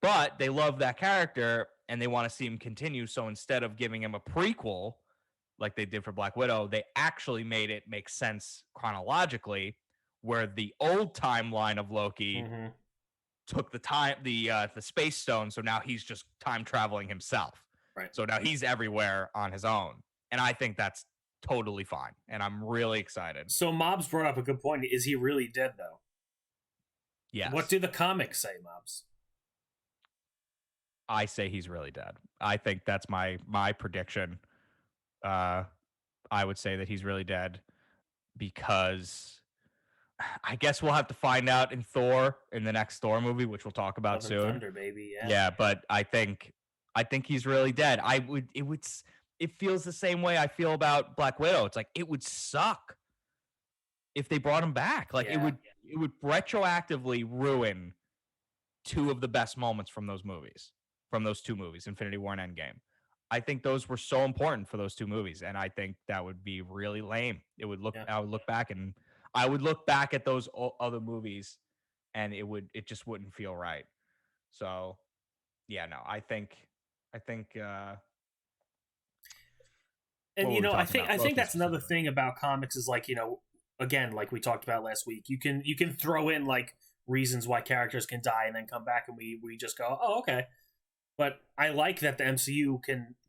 but they love that character and they want to see him continue. So instead of giving him a prequel like they did for Black Widow, they actually made it make sense chronologically, where the old timeline of Loki took the space stone. So now he's just time traveling himself. Right. So now he's everywhere on his own. And I think that's totally fine. And I'm really excited. So Mobs brought up a good point. Is he really dead, though? Yes. What do the comics say, Mobs? I say he's really dead. I think that's my prediction. I would say that he's really dead because I guess we'll have to find out in Thor, in the next Thor movie, which we'll talk about soon. Thunder, baby. Yeah, but I think he's really dead. It feels the same way I feel about Black Widow. It's like, it would suck if they brought him back. Like, it would retroactively ruin two of the best moments from those two movies, Infinity War and Endgame. I think those were so important for those two movies, and I think that would be really lame. I would look back at those other movies, and it just wouldn't feel right. So, yeah, no, I think. And I think that's another thing about comics is, like, again, like we talked about last week, you can throw in like reasons why characters can die and then come back, and we just go, oh, okay. But I like that the MCU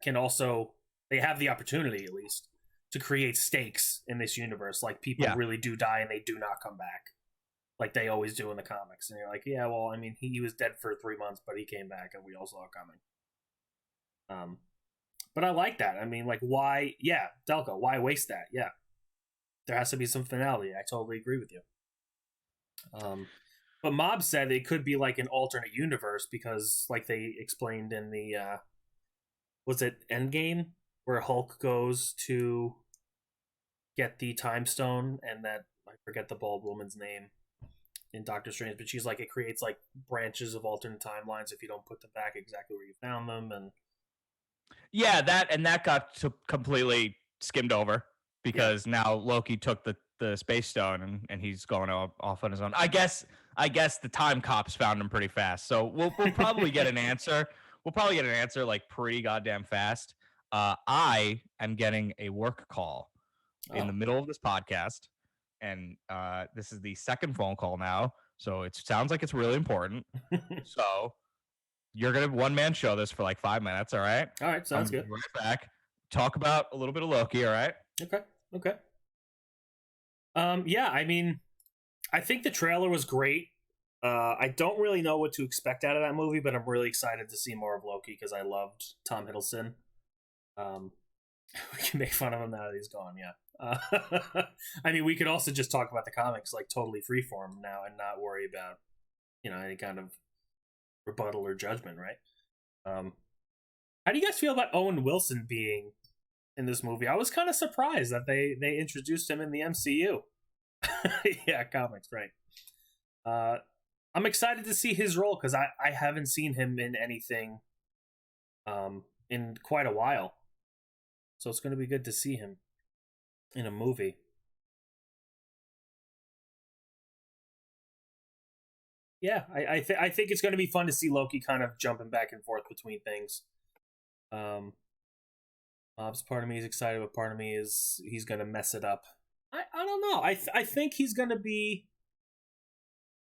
can also, they have the opportunity at least to create stakes in this universe. Like, people really do die and they do not come back, like they always do in the comics. And you're like, yeah, well, I mean, he was dead for 3 months, but he came back and we all saw it coming. But I like that. I mean, like, why? Yeah, Delco, why waste that? Yeah, there has to be some finality. I totally agree with you. But Mob said it could be like an alternate universe because, like they explained in the was it Endgame, where Hulk goes to get the time stone, and that, I forget the bald woman's name in Doctor Strange, but she's like, it creates like branches of alternate timelines if you don't put them back exactly where you found them, and Yeah, that got completely skimmed over Yeah. because now Loki took the space stone and he's going off on his own. I guess the time cops found him pretty fast. So we'll probably get an answer. We'll probably get an answer like pretty goddamn fast. I am getting a work call in the Oh. middle of this podcast, and this is the second phone call now. So it sounds like it's really important. So you're gonna one man show this for like 5 minutes, all right? All right, sounds I'm good. right back. Talk about a little bit of Loki, all right? Okay. Okay. Yeah, I mean, I think the trailer was great. I don't really know what to expect out of that movie, but I'm really excited to see more of Loki because I loved Tom Hiddleston. Um, we can make fun of him now that he's gone. Yeah. I mean, we could also just talk about the comics like totally freeform now and not worry about any kind of rebuttal or judgment, right? How do you guys feel about Owen Wilson being in this movie? I was kind of surprised that they introduced him in the MCU. Yeah, comics, right? I'm excited to see his role because I haven't seen him in anything in quite a while, so it's going to be good to see him in a movie. Yeah, I think it's going to be fun to see Loki kind of jumping back and forth between things. Part of me is excited, but part of me is he's going to mess it up. I don't know. I think he's going to be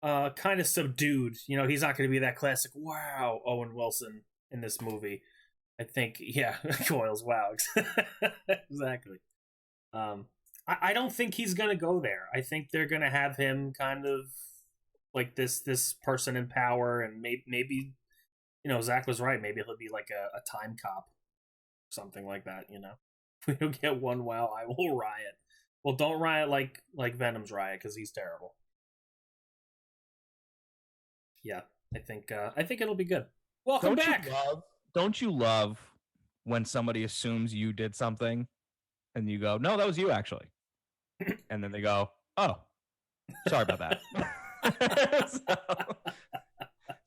kind of subdued. He's not going to be that classic wow Owen Wilson in this movie. I think Coils wow exactly. I don't think he's going to go there. I think they're going to have him kind of like this person in power, and maybe Zach was right. Maybe he'll be like a time cop, something like that. If we don't get one wow, I will riot. Well, don't riot like Venom's riot because he's terrible. Yeah, I think it'll be good. Welcome back. Don't you love when somebody assumes you did something, and you go, "No, that was you actually," and then they go, "Oh, sorry about that."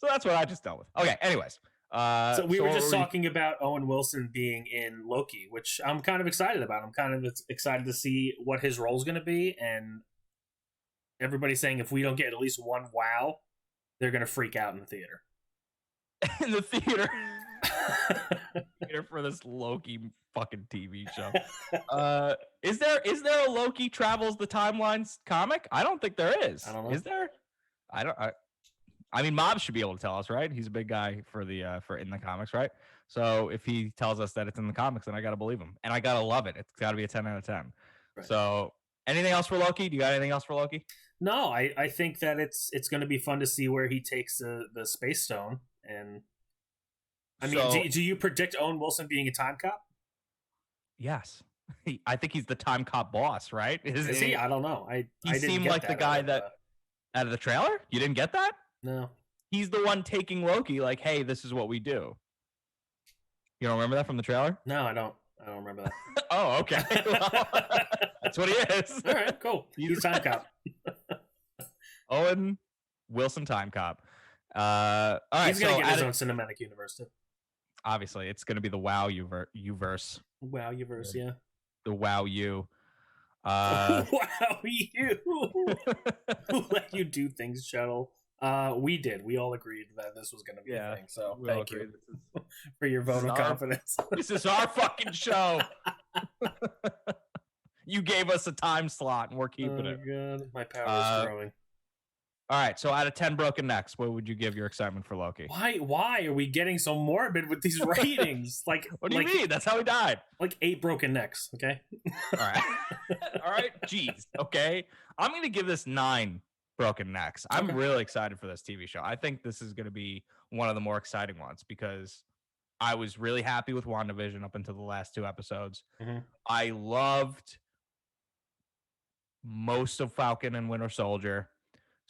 so that's what I just dealt with. Okay, anyways. So we were just talking about Owen Wilson being in Loki, which I'm kind of excited about. I'm kind of excited to see what his role is going to be, and everybody's saying if we don't get at least one wow, they're going to freak out in the theater. In the theater. For this Loki fucking TV show. Is there a Loki travels the timelines comic? I don't think there is. I don't know. Is there? I mean, Mob should be able to tell us, right? He's a big guy for in the comics, right? So if he tells us that it's in the comics, then I gotta believe him, and I gotta love it. It's gotta be a 10 out of 10. Right. So anything else for Loki? Do you got anything else for Loki? No, I think that it's going to be fun to see where he takes the Space Stone. And I mean, do you predict Owen Wilson being a time cop? Yes. I think he's the time cop boss, right? Is he? I don't know. He seemed like the guy that out of the trailer? You didn't get that? No. He's the one taking Loki like, hey, this is what we do. You don't remember that from the trailer? No, I don't remember that. Oh, okay. Well, that's what he is. All right, cool. He's time cop. Owen Wilson time cop. All right, he's gonna get his own cinematic universe too. Obviously, it's gonna be the Wow U-verse. Wow U-verse, yeah. The Wow U. Wow you. Who let you do things, Shuttle? We did. We all agreed that this was gonna be a thing. So thank you for your vote of confidence. This is our fucking show. You gave us a time slot, and we're keeping it. God, my power is growing. All right, so out of 10 broken necks, what would you give your excitement for Loki? Why are we getting so morbid with these ratings? Like, what do you mean? That's how he died. Like 8 broken necks. Okay. All right. All right. Jeez. Okay. I'm gonna give this 9 broken necks. I'm really excited for this TV show. I think this is gonna be one of the more exciting ones because I was really happy with WandaVision up until the last 2 episodes. Mm-hmm. I loved most of Falcon and Winter Soldier.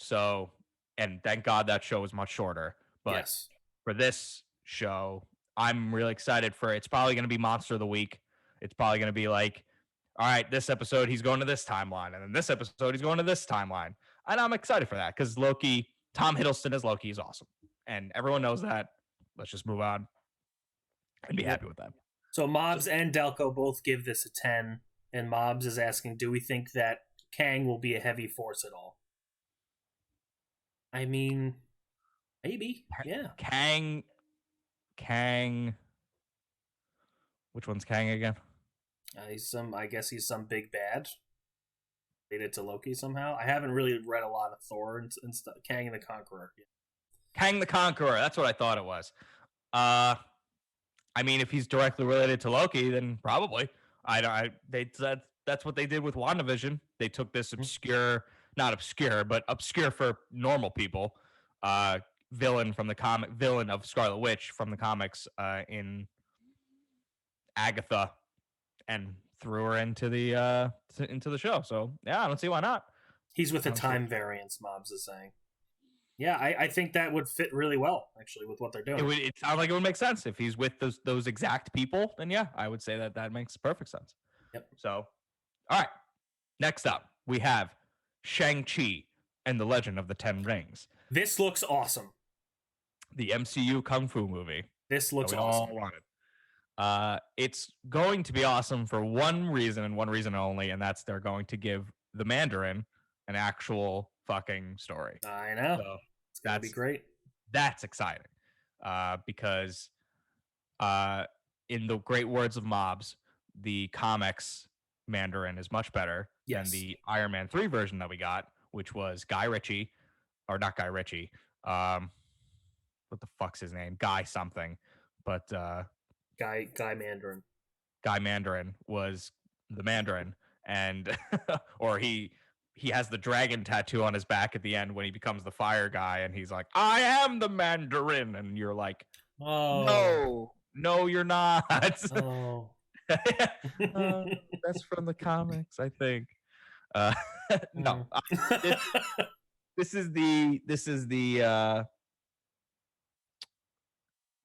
So, and thank God that show was much shorter. But for this show, I'm really excited for it. It's probably going to be Monster of the Week. It's probably going to be like, all right, this episode, he's going to this timeline. And then this episode, he's going to this timeline. And I'm excited for that because Loki, Tom Hiddleston as Loki is awesome. And everyone knows that. Let's just move on. I'd be Yep. happy with that. So So, Mobs and Delco both give this a 10, and Mobs is asking, do we think that Kang will be a heavy force at all? I mean, maybe. Yeah. Kang, Kang. Which one's Kang again? I guess he's some big bad related to Loki somehow. I haven't really read a lot of Thor and stuff. Kang the Conqueror. Yeah. Kang the Conqueror. That's what I thought it was. Uh, I mean, if he's directly related to Loki, then probably. That's what they did with WandaVision. They took this obscure, not obscure, but obscure for normal people, uh, villain of Scarlet Witch from the comics, in Agatha, and threw her into the show. So yeah, I don't see why not. He's with I a don't see. time variance, Mobs is saying. Yeah, I think that would fit really well, actually, with what they're doing. It sounds like it would make sense if he's with those exact people. Then yeah, I would say that makes perfect sense. Yep. So, all right. Next up, we have Shang-Chi and the Legend of the Ten Rings, This looks awesome. the MCU kung fu movie This looks that we awesome. all wanted. It's going to be awesome for one reason and one reason only, and that's they're going to give the Mandarin an actual fucking story. I know. So it's going to be great. That's exciting, because in the great words of Mobs, the comics Mandarin is much better than the Iron Man 3 version that we got, which was Guy Ritchie, or not Guy Ritchie. What the fuck's his name? Guy something. But Guy Mandarin. Guy Mandarin was the Mandarin, and or he has the dragon tattoo on his back at the end when he becomes the fire guy, and he's like, "I am the Mandarin," and you're like, "Oh, no, you're not." Oh, That's from the comics, I think. No, this is the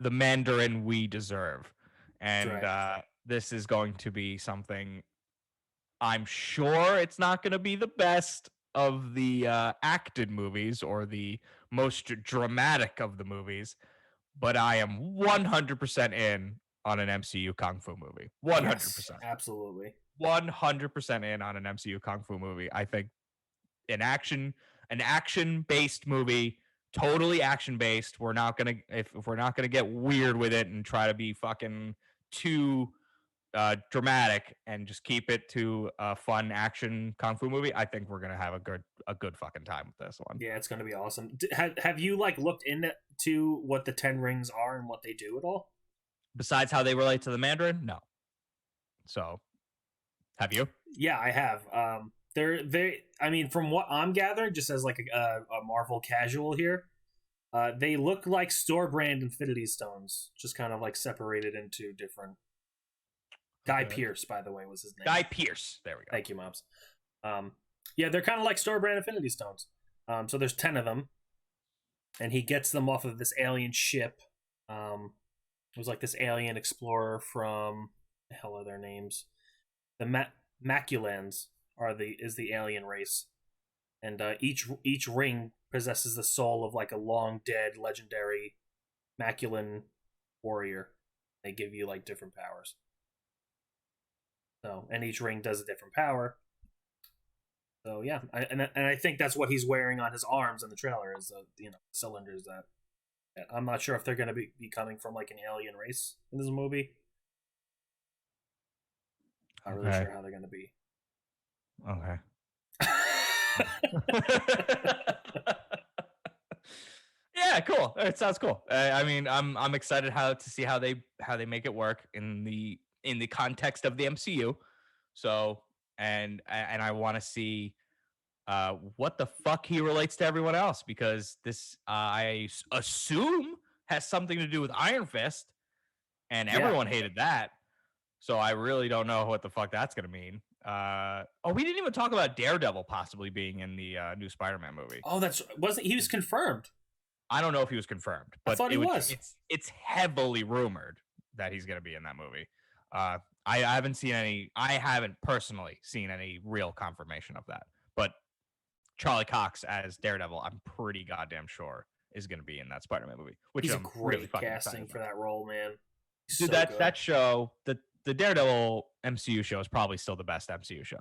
Mandarin we deserve, and right. This is going to be something. I'm sure it's not going to be the best of the acted movies or the most dramatic of the movies, but I am 100% in on an MCU kung fu movie. 100%. Yes, absolutely. 100% in on an MCU kung fu movie. I think an action-based movie, totally action-based. We're not gonna if we're not gonna get weird with it and try to be fucking too dramatic and just keep it to a fun action kung fu movie. I think we're gonna have a good fucking time with this one. Yeah, it's gonna be awesome. Have you like looked into what the Ten Rings are and what they do at all? Besides how they relate to the Mandarin, no. So, have you? Yeah, I have. I mean, from what I'm gathering, just as like a Marvel casual here, they look like store brand Infinity Stones, just kind of like separated into different. Guy Pearce, by the way, was his name. Guy Pearce. There we go. Thank you, Mobs. Yeah, they're kind of like store brand Infinity Stones. So there's 10 of them, and he gets them off of this alien ship. It was like this alien explorer from the hell are their names? The Maculans is the alien race, and each ring possesses the soul of like a long dead legendary Maculan warrior. They give you like different powers. So, and each ring does a different power. So yeah, I think that's what he's wearing on his arms in the trailer is the cylinders that. I'm not sure if they're going to be coming from like an alien race in this movie. Not really sure how they're going to be. Okay. Yeah, cool. It sounds cool. I mean, I'm excited to see how they make it work in the context of the MCU. So, and I want to see what the fuck he relates to everyone else, because this I assume has something to do with Iron Fist, and everyone hated that. So I really don't know what the fuck that's gonna mean. We didn't even talk about Daredevil possibly being in the new Spider-Man movie. Oh, he was confirmed. I don't know if he was confirmed, but I thought he was. It's heavily rumored that he's gonna be in that movie. I haven't personally seen any real confirmation of that, but Charlie Cox as Daredevil, I'm pretty goddamn sure is going to be in that Spider-Man movie. Which he's I'm a great really fucking casting for about. that role, man. He's Dude, so good. that show, the Daredevil MCU show is probably still the best MCU show.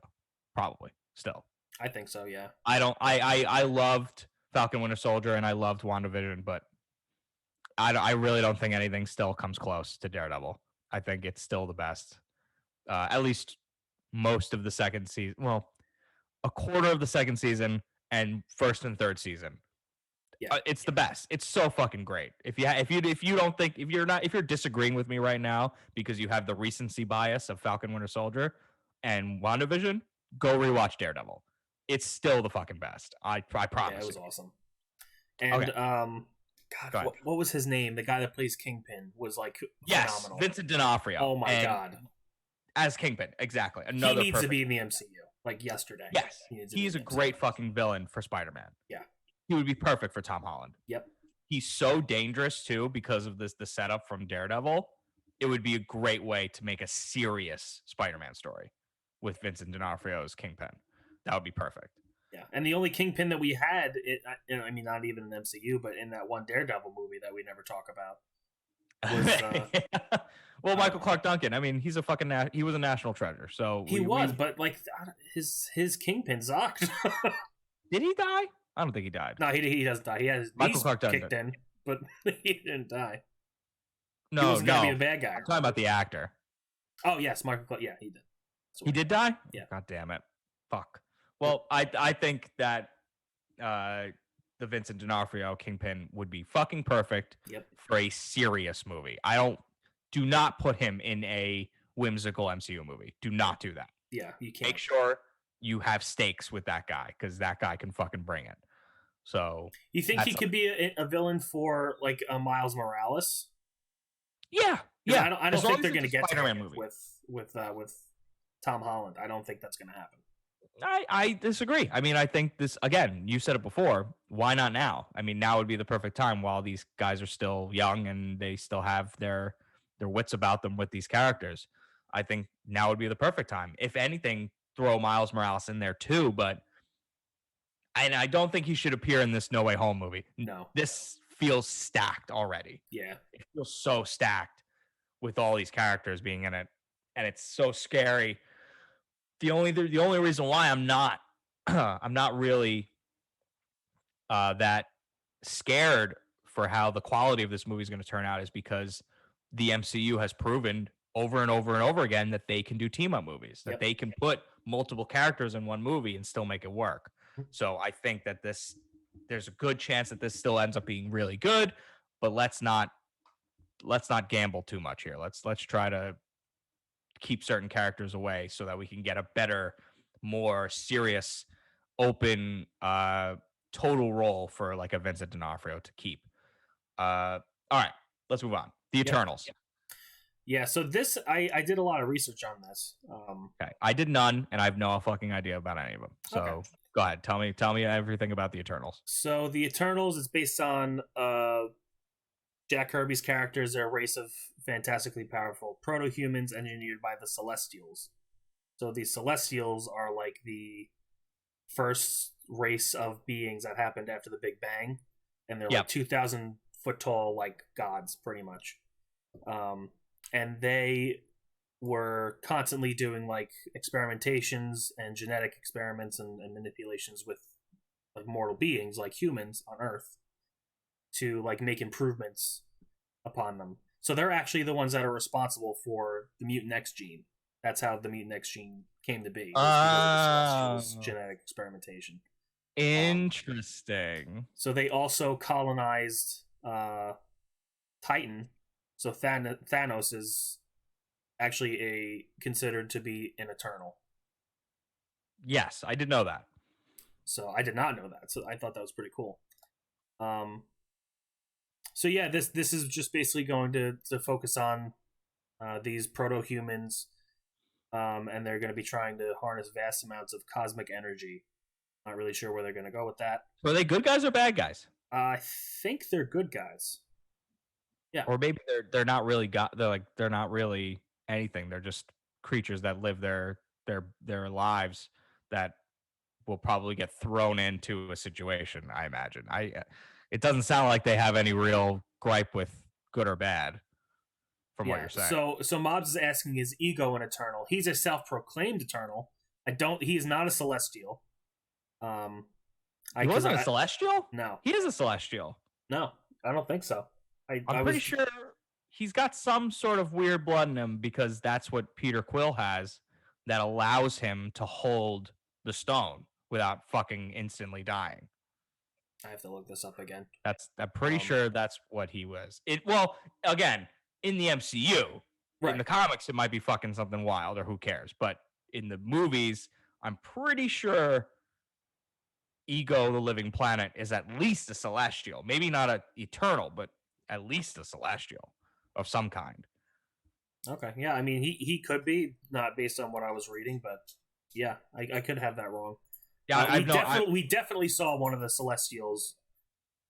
Probably still. I think so. Yeah. I loved Falcon Winter Soldier and I loved WandaVision, but I really don't think anything still comes close to Daredevil. I think it's still the best. At least most of the second season. Well, a quarter of the second season and first and third season. Yeah. It's the best. It's so fucking great. If you don't think if you're disagreeing with me right now because you have the recency bias of Falcon Winter Soldier and WandaVision, go rewatch Daredevil. It's still the fucking best. I promise. Yeah, it was you. awesome. And Okay. God, what was his name? The guy that plays Kingpin was like Yes, phenomenal. Vincent D'Onofrio. Oh my god, as Kingpin, exactly. Another he needs to perfect. be in the MCU like yesterday. Yes, he's a great MCU. fucking villain for Spider-Man. Yeah, he would be perfect for Tom Holland. Yep. He's so dangerous too because of the setup from Daredevil. It would be a great way to make a serious Spider-Man story with Vincent D'Onofrio's Kingpin. That would be perfect. Yeah, and the only Kingpin that we had, I mean, not even in the MCU, but in that one Daredevil movie that we never talk about. Was, well, Michael Clark Duncan. I mean, he's a fucking he was a national treasure. So he was, but like his Kingpin sucked. Did he die? I don't think he died. No, he doesn't die. He had his Michael knees Clark Duncan kicked in, but he didn't die. No, he was gonna be a bad guy. I'm talking about the actor. Oh yes, Michael Clark. Yeah, he did. He did die? Yeah. God damn it. Fuck. Well, I think that the Vincent D'Onofrio Kingpin would be fucking perfect for a serious movie. Do not put him in a whimsical MCU movie. Do not do that. Yeah, you can't. Make sure you have stakes with that guy because that guy can fucking bring it. So you think he could be a villain for like a Miles Morales? Yeah. I don't think they're going to get Spider-Man to movie with Tom Holland. I don't think that's going to happen. I disagree. I mean, I think this, again, you said it before. Why not now? I mean, now would be the perfect time while these guys are still young and they still have their wits about them with these characters. I think now would be the perfect time. If anything, throw Miles Morales in there too, but I don't think he should appear in this No Way Home movie. No. This feels stacked already. Yeah. It feels so stacked with all these characters being in it, and it's so scary. The only reason why I'm not really that scared for how the quality of this movie is going to turn out is because the MCU has proven over and over and over again that they can do team up movies, that they can put multiple characters in one movie and still make it work. So I think that there's a good chance that this still ends up being really good, but let's not gamble too much here. Let's try to keep certain characters away so that we can get a better, more serious, open, total role for like a Vincent D'Onofrio to keep. All right, let's move on. The Eternals. Yeah, so this I did a lot of research on this. Okay, I did none, and I have no fucking idea about any of them. So go ahead, tell me everything about the Eternals. So the Eternals is based on Jack Kirby's characters are a race of fantastically powerful proto-humans engineered by the Celestials. So the Celestials are like the first race of beings that happened after the Big Bang, and they're like 2,000 foot tall, like gods, pretty much. And they were constantly doing like experimentations and genetic experiments and manipulations with like mortal beings, like humans on Earth, to like make improvements upon them. So they're actually the ones that are responsible for the Mutant X gene. That's how the Mutant X gene came to be. Genetic experimentation. Interesting. So they also colonized Titan. So Thanos is actually considered to be an Eternal. Yes, I did know that. So I did not know that. So I thought that was pretty cool. So yeah, this is just basically going to focus on these proto-humans, and they're going to be trying to harness vast amounts of cosmic energy. Not really sure where they're going to go with that. So are they good guys or bad guys? I think they're good guys. Yeah, or maybe they're not really they're not really anything. They're just creatures that live their lives that will probably get thrown into a situation. I imagine. It doesn't sound like they have any real gripe with good or bad. from what Yeah. you're saying. So Mobs is asking, is Ego an Eternal? He's a self-proclaimed Eternal. He is not a Celestial. He wasn't a Celestial? No. He is a Celestial. No, I don't think so. I'm pretty sure he's got some sort of weird blood in him because that's what Peter Quill has that allows him to hold the stone without fucking instantly dying. I have to look this up again. I'm pretty sure that's what he was. Well, again, in the MCU, in the comics, it might be fucking something wild or who cares. But in the movies, I'm pretty sure Ego, the Living Planet, is at least a Celestial. Maybe not an Eternal, but at least a Celestial of some kind. Okay, yeah, I mean, he could be, not based on what I was reading, but yeah, I could have that wrong. Yeah, we definitely saw one of the Celestials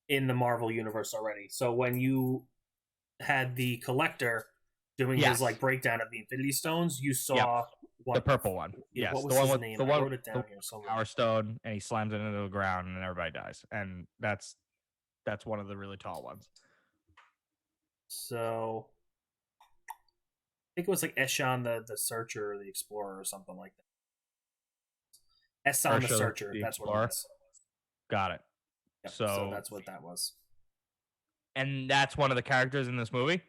in the Marvel universe already. So when you had the Collector doing his like breakdown of the Infinity Stones, you saw the purple one. Yes, what was his name? I wrote it down here somewhere. Power Stone, and he slams it into the ground, and everybody dies. And that's one of the really tall ones. So I think it was like Eshan the Searcher or the Explorer or something like that. Eshan the Searcher, that's what it was. Got it. Yep, so that's what that was. And that's one of the characters in this movie?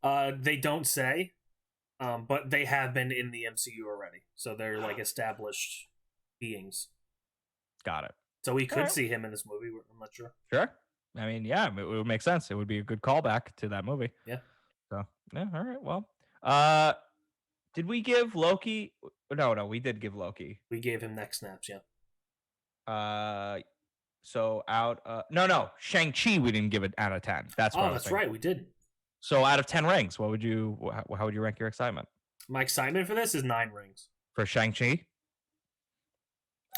They don't say, but they have been in the MCU already. So they're like established beings. Got it. So we could see him in this movie. I'm not sure. Sure. I mean, yeah, it would make sense. It would be a good callback to that movie. Yeah. So, yeah, all right. Well, did we give Loki? No, we did give Loki. We gave him neck snaps, yeah. So no, Shang-Chi we didn't give it out of 10. That's right, we did. So out of 10 rings, how would you rank your excitement? My excitement for this is 9 rings. For Shang-Chi?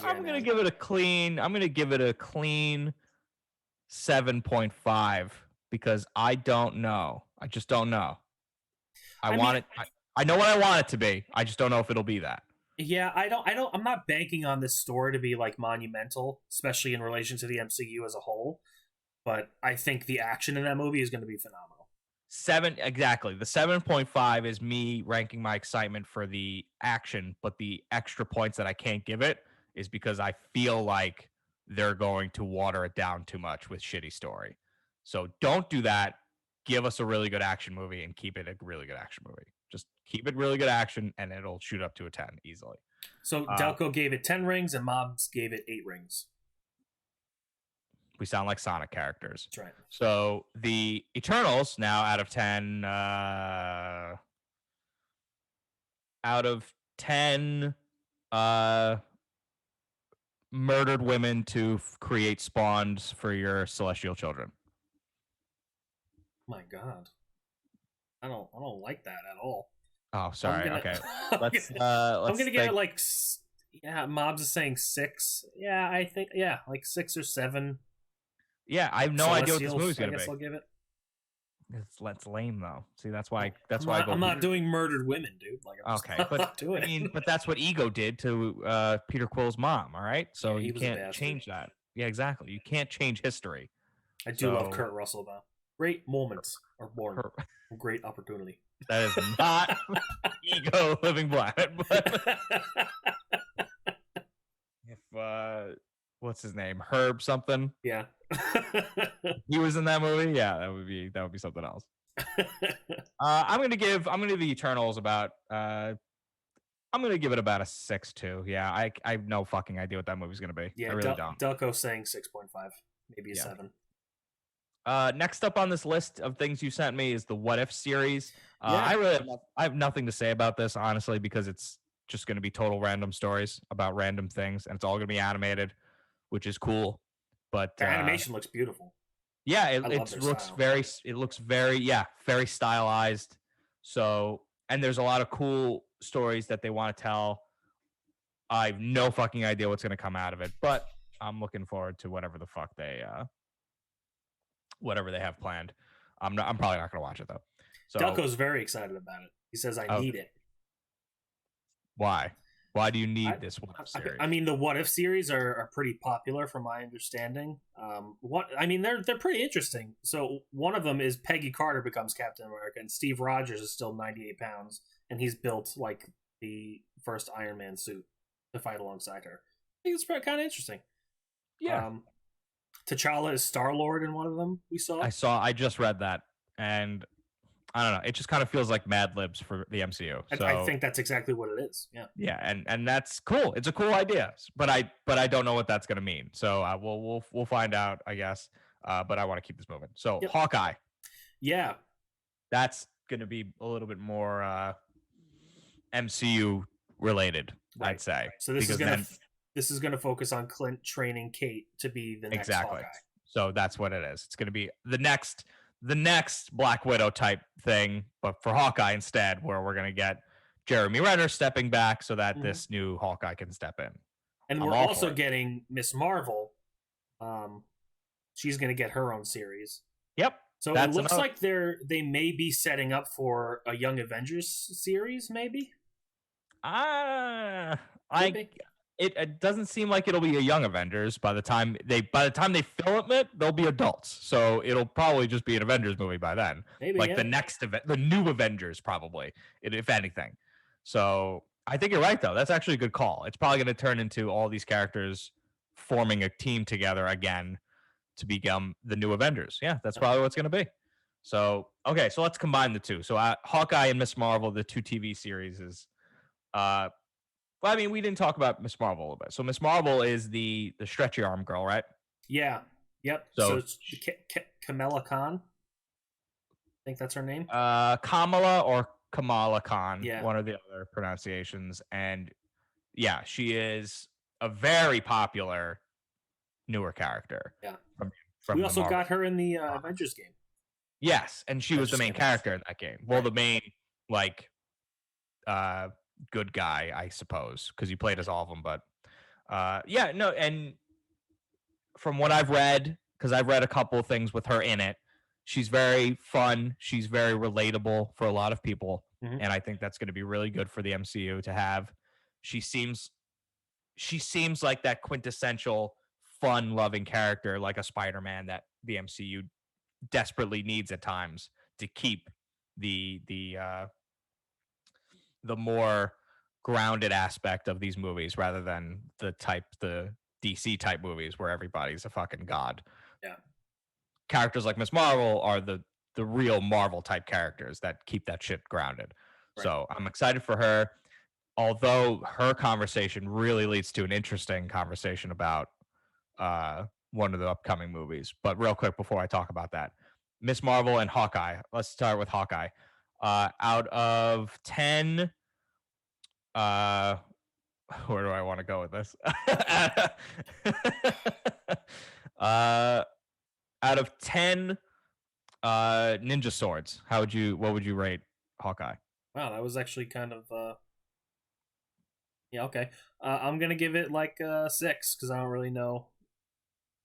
Yeah, I'm going to give it a clean 7.5 because I don't know. I just don't know. I know what I want it to be. I just don't know if it'll be that. Yeah, I'm not banking on this story to be like monumental, especially in relation to the MCU as a whole. But I think the action in that movie is going to be phenomenal. Exactly. The 7.5 is me ranking my excitement for the action, but the extra points that I can't give it is because I feel like they're going to water it down too much with shitty story. So don't do that. Give us a really good action movie and keep it a really good action movie. Just keep it really good action, and it'll shoot up to a 10 easily. So Delco gave it 10 rings, and Mobs gave it 8 rings. We sound like Sonic characters. That's right. So the Eternals now out of 10. Out of 10 murdered women to create spawns for your celestial children. My God. I don't like that at all. Oh, sorry. Okay. Let's I'm gonna give it like, yeah, Mobs is saying 6. Yeah, I think, yeah, like 6 or 7. Yeah, I have no idea what this movie's gonna be. I guess I'll give it. It's lame though. See, that's why I'm not doing murdered women, dude. Like, but that's what Ego did to Peter Quill's mom. All right, so you can't change that. Yeah, exactly. You can't change history. I do love Kurt Russell though. Great moments are born. Great opportunity. That is not Ego Living Planet. But if what's his name? Herb something. Yeah. He was in that movie. Yeah, that would be something else. I'm gonna give the Eternals about I'm gonna give it about a 6.2. Yeah, I have no fucking idea what that movie's gonna be. Yeah, I really don't. Delco's saying 6.5, maybe a 7. Next up on this list of things you sent me is the What If series. I have nothing to say about this, honestly, because it's just going to be total random stories about random things, and it's all going to be animated, which is cool. But the animation looks beautiful. Yeah, it looks very stylized. So, and there's a lot of cool stories that they want to tell. I have no fucking idea what's going to come out of it, but I'm looking forward to whatever the fuck they have planned. I'm probably not going to watch it though. So Delco's very excited about it. He says, "I need it." Why? Why do you I, need this one series? I mean, the What If series are pretty popular, from my understanding. What I mean, they're pretty interesting. So one of them is Peggy Carter becomes Captain America, and Steve Rogers is still 98 pounds, and he's built like the first Iron Man suit to fight alongside her. I think it's kind of interesting. Yeah, Um, T'Challa is Star Lord in one of them. We saw. I just read that, and I don't know. It just kind of feels like Mad Libs for the MCU. I So think that's exactly what it is. Yeah. yeah, and that's cool. It's a cool idea, but I don't know what that's gonna mean. So we'll find out, I guess. But I want to keep this moving. So Yep. Hawkeye, Yeah. that's gonna be a little bit more MCU related, Right. I'd say. So this is gonna focus on Clint training Kate to be the next exactly. Hawkeye. So that's what it is. It's gonna be the next Black Widow type thing, but for Hawkeye instead, where we're gonna get Jeremy Renner stepping back so that this new Hawkeye can step in. And I'm we're all also for it. getting Miss Marvel. She's going to get her own series. Yep. So it looks like they may be setting up for a Young Avengers series, maybe. It doesn't seem like it'll be a Young Avengers by the time they film it, they'll be adults. So it'll probably just be an Avengers movie by then. Maybe like the next event, the new Avengers probably, if anything. So I think you're right though. That's actually a good call. It's probably going to turn into all these characters forming a team together again to become the new Avengers. Yeah, that's probably what it's going to be. So okay, so let's combine the two. So Hawkeye and Miss Marvel, the two TV series is. Well, I mean, we didn't talk about Miss Marvel a little bit. So Miss Marvel is the stretchy arm girl, right? Yeah. Yep. So it's Kamala Khan. I think that's her name. Kamala or Kamala Khan, yeah. One of the other pronunciations. And yeah, she is a very popular newer character. Yeah. From we also got her in the Avengers game. Yes, and she was the main character in that game. Well, the main good guy, I suppose, because he played as all of them. But yeah, no, and from what I've read, because I've read a couple of things with her in it, she's very fun. She's very relatable for a lot of people, and I think that's going to be really good for the MCU to have. She seems like that quintessential fun-loving character, like a Spider-Man that the MCU desperately needs at times to keep the more grounded aspect of these movies rather than the DC type movies where everybody's a fucking god. Yeah. Characters like Miss Marvel are the real Marvel type characters that keep that shit grounded. Right. So I'm excited for her. Although her conversation really leads to an interesting conversation about one of the upcoming movies. But real quick before I talk about that, Miss Marvel and Hawkeye. Let's start with Hawkeye. Out of 10, where do I want to go with this? Out of 10 ninja swords, what would you rate Hawkeye? Wow, that was actually kind of yeah, okay. I'm gonna give it like 6 because I don't really know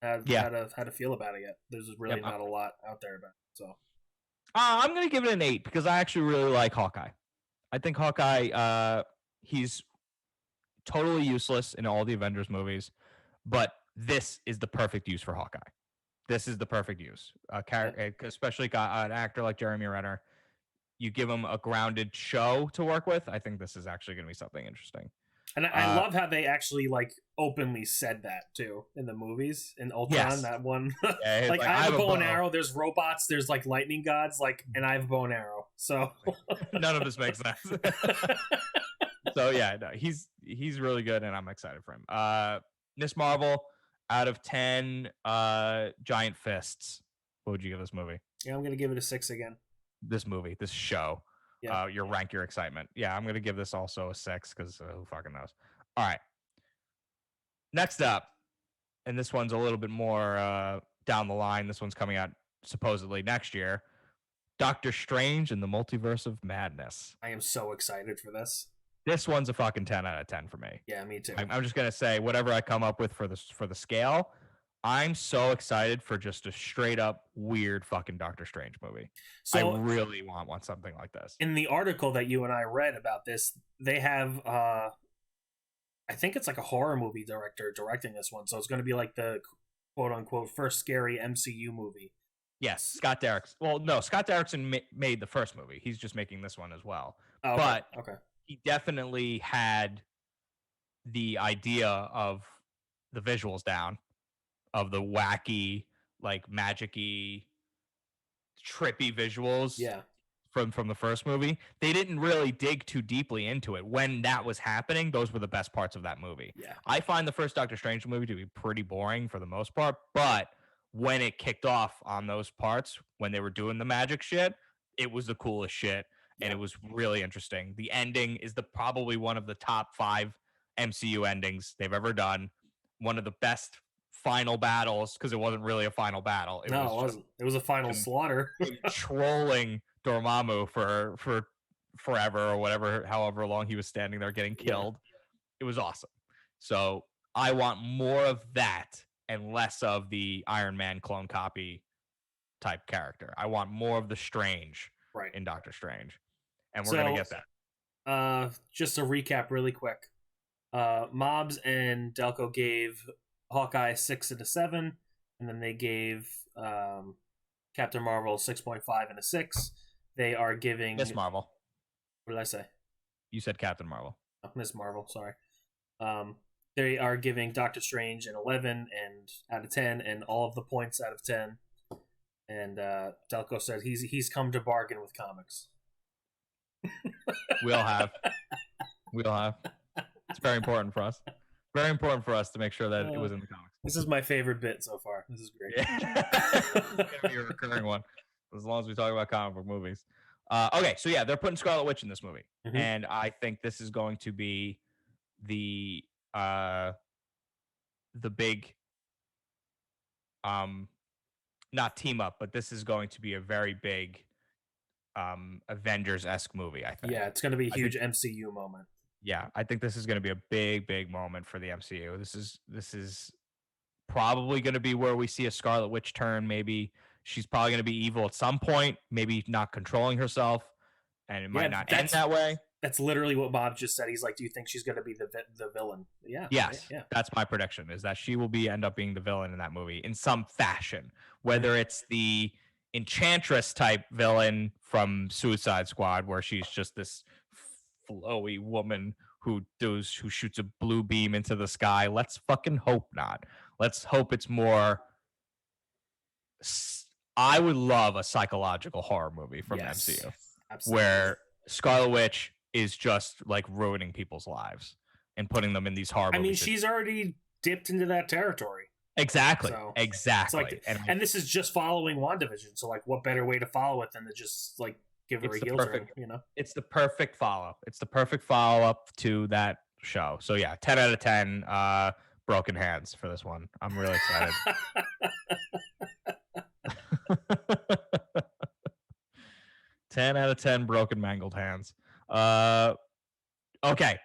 how to feel about it yet. There's really not a lot out there about it, so. I'm gonna give it an 8 because I actually really like Hawkeye. I think Hawkeye, he's totally useless in all the Avengers movies, but this is the perfect use for Hawkeye. This is the perfect use. Especially an actor like Jeremy Renner. You give him a grounded show to work with. I think this is actually going to be something interesting. And I love how they actually like openly said that too in the movies in Ultron. Yes. That one, yeah, like I have a bow and arrow. There's robots. There's like lightning gods. Like, and I have a bow and arrow. So none of this makes sense. So yeah, no, he's really good, and I'm excited for him. Miss Marvel, out of 10 giant fists, what would you give this movie? Yeah, I'm gonna give it a 6 again. This show. Yeah. Your excitement. Yeah, I'm gonna give this also a 6 because who fucking knows. All right. Next up, and this one's a little bit more down the line. This one's coming out supposedly next year. Doctor Strange and the Multiverse of Madness. I am so excited for this. This one's a fucking 10 out of 10 for me. Yeah, me too. I'm just gonna say whatever I come up with for the scale. I'm so excited for just a straight up weird fucking Doctor Strange movie. So I really want something like this. In the article that you and I read about this, they have I think it's like a horror movie director directing this one, so it's going to be like the quote unquote first scary MCU movie. Yes, Scott Derrickson. Well, no, Scott Derrickson made the first movie. He's just making this one as well. Oh, okay. But Okay. he definitely had the idea of the visuals down, of the wacky, like magic-y, trippy visuals Yeah. from the first movie. They didn't really dig too deeply into it. When that was happening, those were the best parts of that movie. Yeah. I find the first Doctor Strange movie to be pretty boring for the most part, but when it kicked off on those parts, when they were doing the magic shit, it was the coolest shit, and Yeah. it was really interesting. The ending is probably one of the top 5 MCU endings they've ever done. One of the best final battles, because it wasn't really a final battle. It No, was it wasn't. It was a final him slaughter. trolling Dormammu for forever or whatever, however long he was standing there getting killed. It was awesome. So I want more of that and less of the Iron Man clone copy type character. I want more of the Strange Right. in Doctor Strange, and we're gonna get that. Just to recap really quick. Mobs and Delco gave Hawkeye 6 and a 7, and then they gave Captain Marvel 6.5 and a 6. They are giving Miss Marvel. What did I say? You said Captain Marvel. Oh, Miss Marvel, sorry. They are giving Doctor Strange an 11 and out of 10, and all of the points out of 10. And Delco said he's come to bargain with comics. We all have. It's very important for us. Very important for us to make sure that it was in the comics. This is my favorite bit so far. This is great. Yeah. It's gonna be a recurring one as long as we talk about comic book movies. Okay, so yeah, they're putting Scarlet Witch in this movie, and I think this is going to be the big not team up, but this is going to be a very big Avengers-esque movie, I think. Yeah, it's going to be a huge MCU moment. Yeah, I think this is going to be a big moment for the MCU. This is probably going to be where we see a Scarlet Witch turn. Maybe she's probably going to be evil at some point, maybe not controlling herself, and it might not end that way. That's literally what Bob just said. He's like, do you think she's going to be the villain? Yeah. Yes, yeah. That's my prediction, is that she will end up being the villain in that movie in some fashion, whether it's the Enchantress type villain from Suicide Squad, where she's just this flowy woman who shoots a blue beam into the sky. Let's fucking hope not. Let's hope it's more. I would love a psychological horror movie from MCU, absolutely, where Scarlet Witch is just like ruining people's lives and putting them in these horror movies. She's already dipped into that territory. Exactly. Exactly. Like, and this is just following WandaVision. So, like, what better way to follow it than to just like give her a heel turn? You know, it's the perfect follow. It's the perfect follow up to that show. So yeah, 10 out of 10. Broken hands for this one. I'm really excited. 10 out of 10 broken, mangled hands. Okay,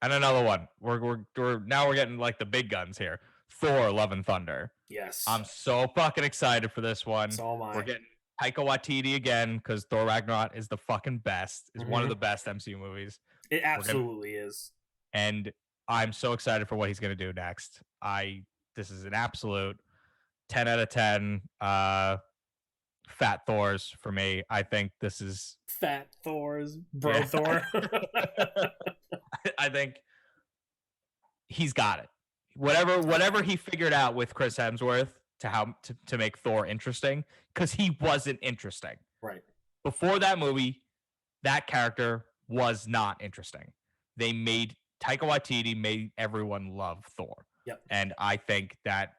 and another one. We're now getting like the big guns here. Thor: Love and Thunder. Yes, I'm so fucking excited for this one. So am I. We're getting Taika Waititi again, because Thor Ragnarok is the fucking best. Is one of the best MCU movies. It absolutely is. And I'm so excited for what he's gonna do next. This is an absolute 10 out of 10. Fat Thors for me. I think this is Fat Thors, bro. Thor. I think he's got it. Whatever he figured out with Chris Hemsworth to make Thor interesting, because he wasn't interesting. Right. Before that movie, that character was not interesting. Taika Waititi made everyone love Thor. Yep. And I think that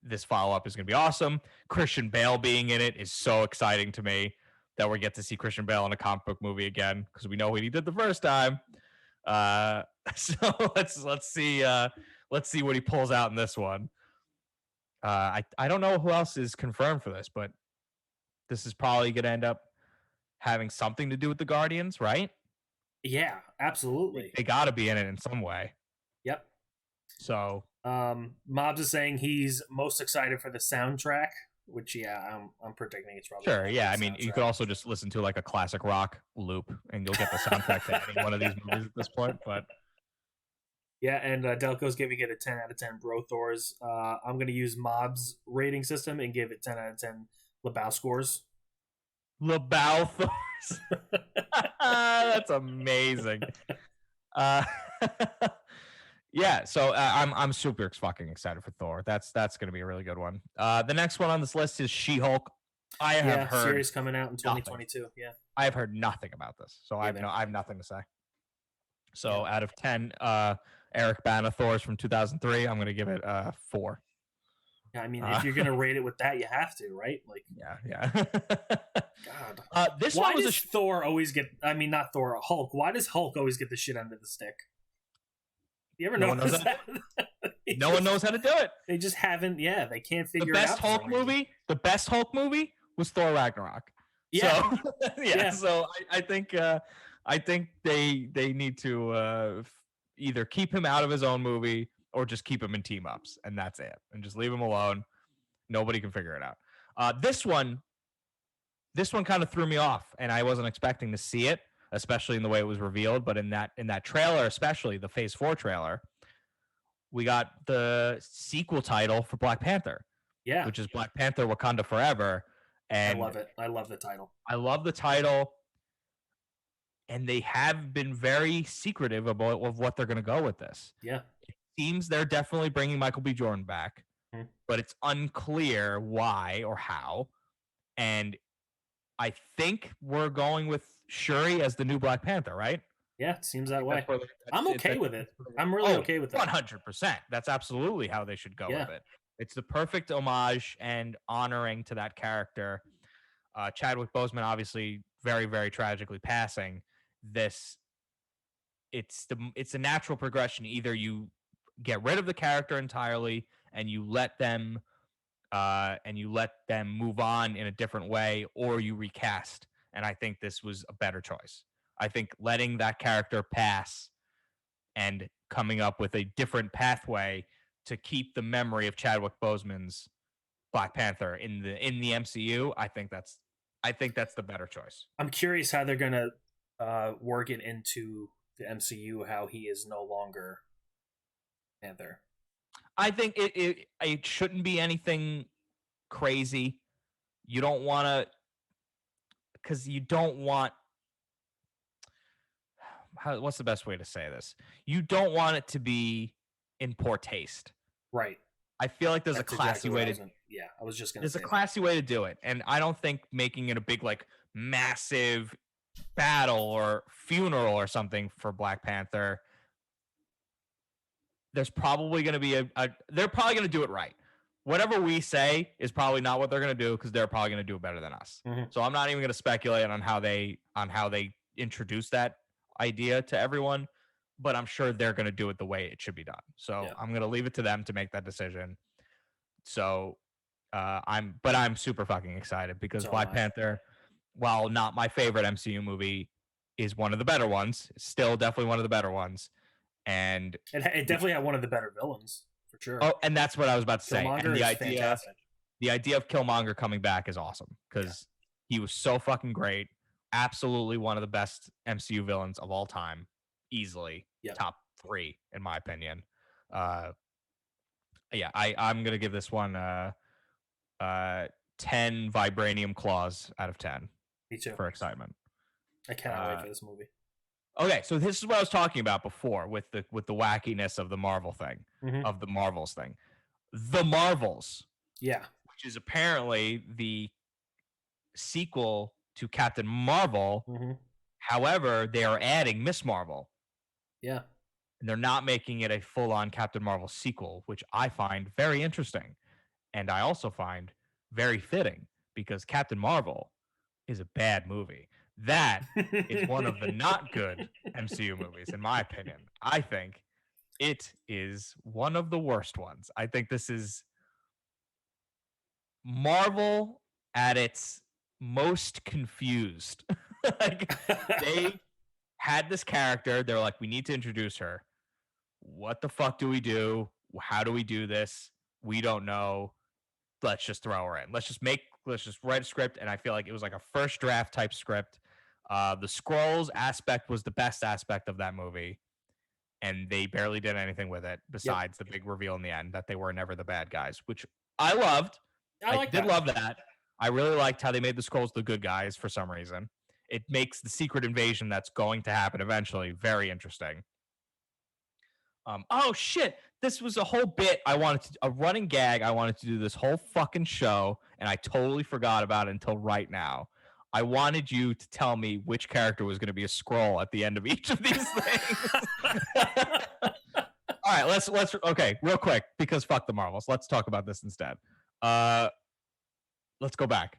this follow-up is going to be awesome. Christian Bale being in it is so exciting to me, that we get to see Christian Bale in a comic book movie again, because we know what he did the first time. So let's see what he pulls out in this one. I don't know who else is confirmed for this, but this is probably going to end up having something to do with the Guardians, right? Yeah, absolutely. They got to be in it in some way. Yep. So, Mobs is saying he's most excited for the soundtrack, which I'm predicting it's probably sure. Yeah, I mean, you could also just listen to like a classic rock loop, and you'll get the soundtrack to any one of these movies at this point. But Yeah, and Delco's giving it a 10 out of 10 Bro Thors. I'm going to use Mob's rating system and give it 10 out of 10 Lebowski scores. Lebowski. That's amazing. Uh, yeah, so I'm super fucking excited for Thor. That's gonna be a really good one. The next one on this list is She-Hulk. I have Yeah, heard series coming out in nothing. 2022. Yeah, I have heard nothing about this, so yeah, man. I have nothing to say. So Yeah. out of 10, Eric Bana Thors from 2003, I'm gonna give it 4. Yeah, I mean, if you're gonna rate it with that, you have to, right? Like, yeah. God, This why one was does Thor always get? I mean, not Thor, Hulk. Why does Hulk always get the shit under the stick? You ever notice that? No one knows how to do it. They just haven't. Yeah, they can't figure the it out. best Hulk movie. The best Hulk movie was Thor Ragnarok. Yeah, so, yeah. So I think they need to either keep him out of his own movie or just keep him in team ups, and that's it, and just leave him alone. Nobody can figure it out. This one kind of threw me off, and I wasn't expecting to see it, especially in the way it was revealed. But in that trailer, especially the Phase 4 trailer, we got the sequel title for Black Panther. Yeah, which is Black Panther: Wakanda Forever. And I love it. I love the title. I love the title. And they have been very secretive about what they're going to go with this. Yeah. It seems they're definitely bringing Michael B. Jordan back, but it's unclear why or how. And I think we're going with Shuri as the new Black Panther, right? Yeah, it seems that way. I'm okay with it. I'm really okay with it. 100%. That's absolutely how they should go with it. It's the perfect homage and honoring to that character. Chadwick Boseman obviously very, very tragically passing. It's a natural progression. Either you get rid of the character entirely and you let them move on in a different way, or you recast. And I think this was a better choice. I think letting that character pass and coming up with a different pathway to keep the memory of Chadwick Boseman's Black Panther in the MCU, I think that's the better choice. I'm curious how they're gonna work it into the MCU. How he is no longer Panther. I think it shouldn't be anything crazy. You don't want to, because you don't want. What's the best way to say this? You don't want it to be in poor taste. Right. I feel like there's a classy way to. Yeah, I was just gonna. There's a classy way to do it, and I don't think making it a big like massive battle or funeral or something for Black Panther. There's probably going to be they're probably going to do it right. Whatever we say is probably not what they're going to do, because they're probably going to do it better than us. Mm-hmm. So I'm not even going to speculate on how they introduce that idea to everyone, but I'm sure they're going to do it the way it should be done. So I'm going to leave it to them to make that decision. So I'm super fucking excited, because Black Panther, while not my favorite MCU movie, is one of the better ones. It's still definitely one of the better ones. And it definitely had one of the better villains, for sure. Oh, and that's what I was about to Killmonger say. And fantastic. The idea of Killmonger coming back is awesome, because he was so fucking great. Absolutely one of the best MCU villains of all time. Easily top 3, in my opinion. I'm going to give this one 10 vibranium claws out of 10. Me too. For excitement. I cannot wait for this movie. Okay, so this is what I was talking about before with the wackiness of the Marvel thing, of the Marvels thing. The Marvels, which is apparently the sequel to Captain Marvel. However, they are adding Miss Marvel. Yeah, and they're not making it a full-on Captain Marvel sequel, which I find very interesting, and I also find very fitting, because Captain Marvel is a bad movie. That is one of the not good MCU movies, in my opinion. I think it is one of the worst ones. I think this is Marvel at its most confused. Like, they had this character. They're like, we need to introduce her. What the fuck do we do? How do we do this? We don't know. Let's just throw her in. Let's just write a script. And I feel like it was like a first draft type script. The Skrulls aspect was the best aspect of that movie. and they barely did anything with it besides the big reveal in the end that they were never the bad guys, which I loved. I like did that. love that. I really liked how they made the Skrulls the good guys for some reason. It makes the secret invasion that's going to happen eventually very interesting. Oh shit! This was a whole bit I wanted to, a running gag I wanted to do this whole fucking show, and I totally forgot about it until right now. I wanted you to tell me which character was going to be a Skrull at the end of each of these things. All right, let's okay, real quick, because fuck the Marvels. Let's talk about this instead. Let's go back.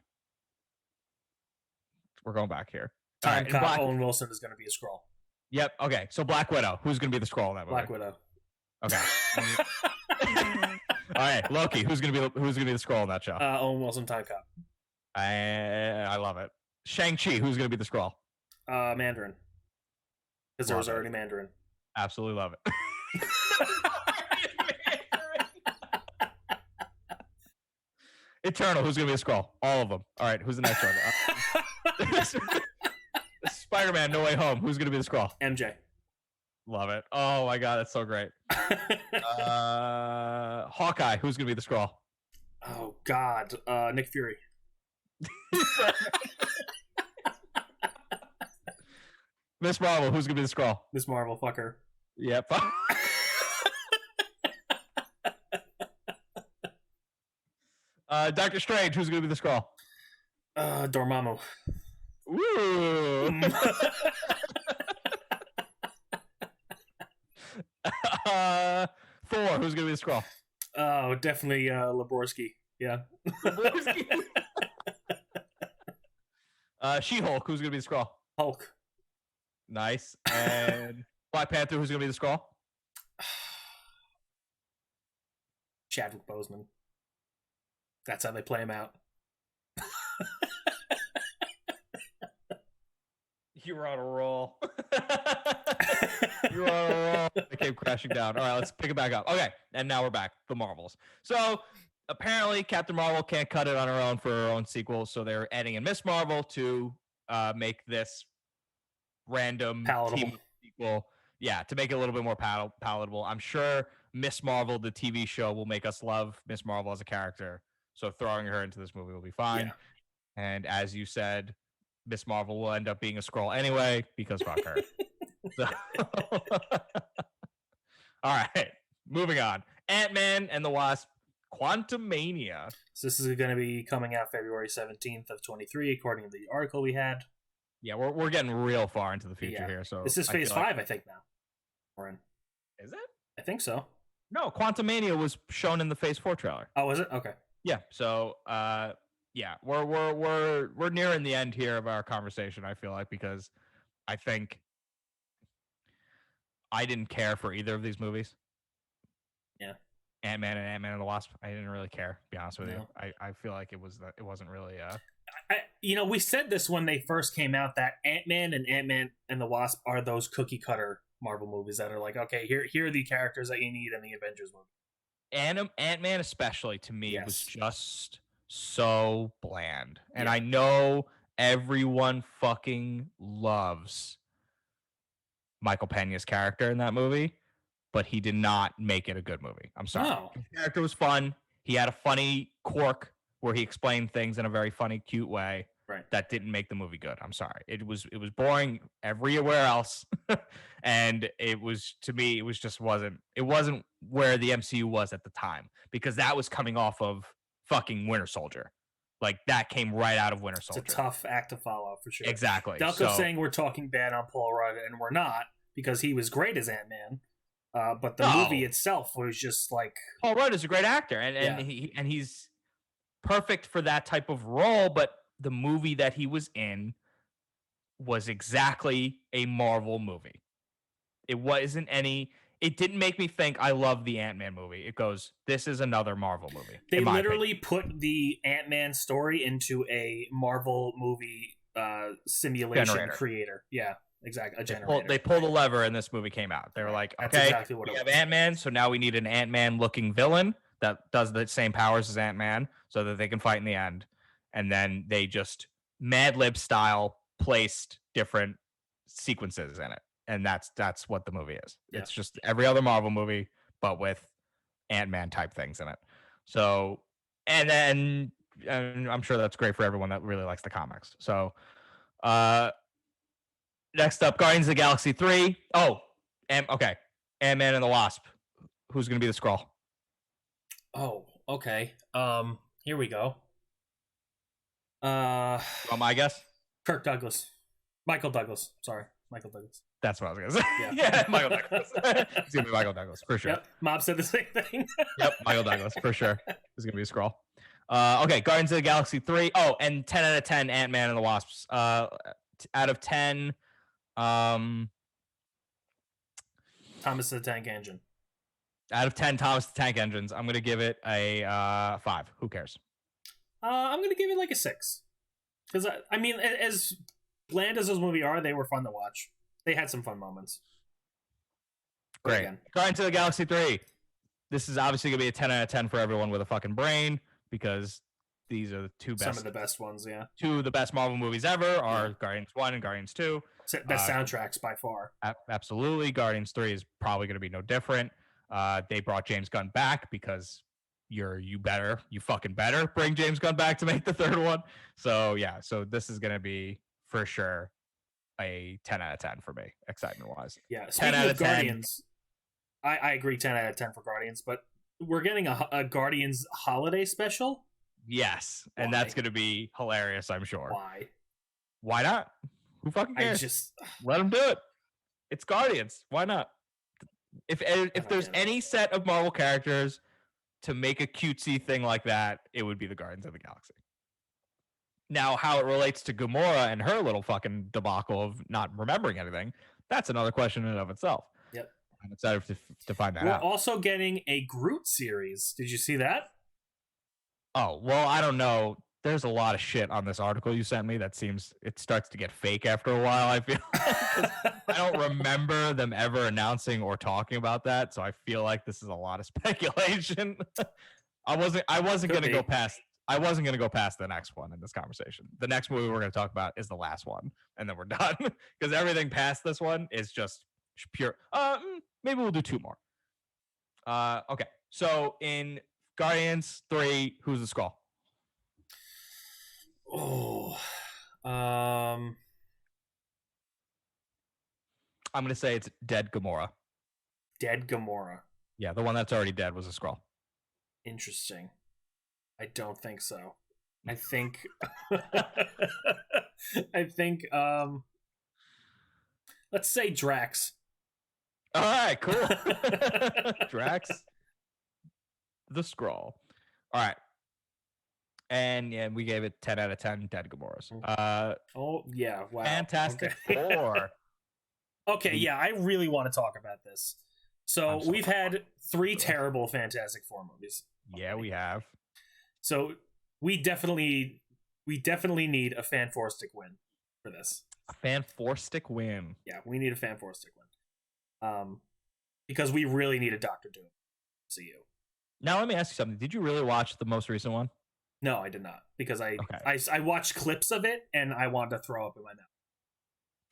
We're going back here. Time Cop Owen Wilson is going to be a Skrull. Yep. Okay. So Black Widow. Who's going to be the Skrull in that movie? Black Widow. Okay. All right. Loki. Who's going to be the Skrull in that show? Owen Wilson. Time Cop. I love it. Shang-Chi. Who's going to be the Skrull? Mandarin. Because there was already Mandarin. Absolutely love it. Eternal. Who's going to be a Skrull? All of them. All right. Who's the next one? Spider-Man No Way Home. Who's going to be the Skrull? MJ. Love it. Oh my god, that's so great. Hawkeye. Who's going to be the Skrull? Oh god, Nick Fury. Miss Marvel. Who's going to be the Skrull? Miss Marvel. Fuck her. Yep. Doctor Strange. Who's going to be the Skrull? Dormammu. Ooh. Thor. Who's gonna be the Skrull? Oh, definitely Laborski. Yeah. She-Hulk. Who's gonna be the Skrull? Hulk. Nice. And Black Panther. Who's gonna be the Skrull? Chadwick Boseman. That's how they play him out. You were on a roll. You were on a roll. It came crashing down. All right, let's pick it back up. Okay, and now we're back. The Marvels. So apparently, Captain Marvel can't cut it on her own for her own sequel, so they're adding in Miss Marvel to make this random palatable sequel. Yeah, to make it a little bit more palatable. I'm sure Miss Marvel, the TV show, will make us love Miss Marvel as a character. So throwing her into this movie will be fine. Yeah. And as you said, Miss Marvel will end up being a Skrull anyway because fuck her. So, all right, moving on. Ant-Man and the Wasp, Quantumania. So this is going to be coming out February 17th of 23, according to the article we had. Yeah, we're getting real far into the future here. So this is Phase 5, I think now. We're in. Is it? I think so. No, Quantumania was shown in the Phase 4 trailer. Oh, was it? Okay. Yeah. So, yeah, we're nearing the end here of our conversation. I feel like because I think I didn't care for either of these movies. Yeah. Ant-Man and the Wasp. I didn't really care. To be honest with you, I feel like it wasn't really. We said this when they first came out that Ant-Man and the Wasp are those cookie cutter Marvel movies that are like, okay, here are the characters that you need in the Avengers movie. Ant-Man especially to me was just so bland. And I know everyone fucking loves Michael Pena's character in that movie, but he did not make it a good movie. I'm sorry. No. His character was fun. He had a funny quirk where he explained things in a very funny, cute way. Right. That didn't make the movie good. I'm sorry. It was boring everywhere else. And it was, to me, it wasn't where the MCU was at the time, because that was coming off of fucking Winter Soldier. Like, that came right out of Winter Soldier. It's a tough act to follow, for sure. Exactly. Delco's saying we're talking bad on Paul Rudd, and we're not, because he was great as Ant-Man. But the movie itself was just like... Paul Rudd is a great actor, and he's perfect for that type of role, but the movie that he was in was exactly a Marvel movie. It didn't make me think I love the Ant-Man movie. It goes, this is another Marvel movie. They literally put the Ant-Man story into a Marvel movie simulation creator. Yeah, exactly. A generator. They pulled the lever and this movie came out. They were like, okay, exactly we have Ant-Man, so now we need an Ant-Man looking villain that does the same powers as Ant-Man so that they can fight in the end. And then they just Mad Lib style placed different sequences in it. and that's what the movie is. Yeah. It's just every other Marvel movie, but with Ant-Man type things in it. So, and I'm sure that's great for everyone that really likes the comics. So, uh, next up, Guardians of the Galaxy 3. Oh, and okay, Ant-Man and the Wasp. Who's going to be the Skrull? Oh, okay. Here we go. You want my guess? Kirk Douglas. Michael Douglas. Sorry. Michael Douglas. That's what I was going to say. Yeah. Yeah, Michael Douglas. It's going to be Michael Douglas, for sure. Yep. Mob said the same thing. Yep, Michael Douglas, for sure. It's going to be a Skrull. Okay, Guardians of the Galaxy 3. Oh, and 10 out of 10, Ant-Man and the Wasps. Out of 10, Thomas the Tank Engine. out of 10 Thomas the Tank Engines, I'm going to give it a 5. Who cares? I'm going to give it like a 6. Because, I mean, as bland as those movies are, they were fun to watch. They had some fun moments. Great. Guardians of the Galaxy 3. This is obviously going to be a 10 out of 10 for everyone with a fucking brain, because these are the two best. Some of the best ones, yeah. Two of the best Marvel movies ever are Guardians 1 and Guardians 2. Best soundtracks by far. Absolutely. Guardians 3 is probably going to be no different. They brought James Gunn back because you fucking better bring James Gunn back to make the third one. So yeah, so this is going to be for sure a 10 out of 10 for me, excitement wise. Yeah, speaking of Guardians, I agree 10 out of 10 for Guardians, but we're getting a Guardians holiday special. Yes, and that's going to be hilarious, I'm sure. Why not? Who fucking cares? Let them do it. It's Guardians. Why not? If there's any set of Marvel characters to make a cutesy thing like that, it would be the Guardians of the Galaxy. Now, how it relates to Gamora and her little fucking debacle of not remembering anything, that's another question in and of itself. Yep. I'm excited to find that out. We're also getting a Groot series. Did you see that? Oh, well, I don't know. There's a lot of shit on this article you sent me that it starts to get fake after a while, I feel. I don't remember them ever announcing or talking about that, so I feel like this is a lot of speculation. I wasn't going to go past the next one in this conversation. The next movie we're going to talk about is the last one, and then we're done, because everything past this one is just pure. Maybe we'll do 2 more. Okay. So in Guardians 3, who's the Skrull? Oh, I'm gonna say it's dead Gamora. Dead Gamora. Yeah, the one that's already dead was a Skrull. Interesting. I don't think so. I think let's say Drax. All right, cool. Drax the Skrull. All right. And yeah, we gave it 10 out of 10 dead Gamoras. Oh yeah, wow. Fantastic Four. Okay, yeah, I really want to talk about this. So we've had 3 terrible Fantastic Four movies. Yeah, we have. So we definitely need a Fan Four Stick win for this. A Fan Four Stick win. Yeah, we need a Fan Four Stick win. Because we really need a Doctor Doom. See you. Now let me ask you something. Did you really watch the most recent one? No, I did not, because I watched clips of it and I wanted to throw up in my mouth.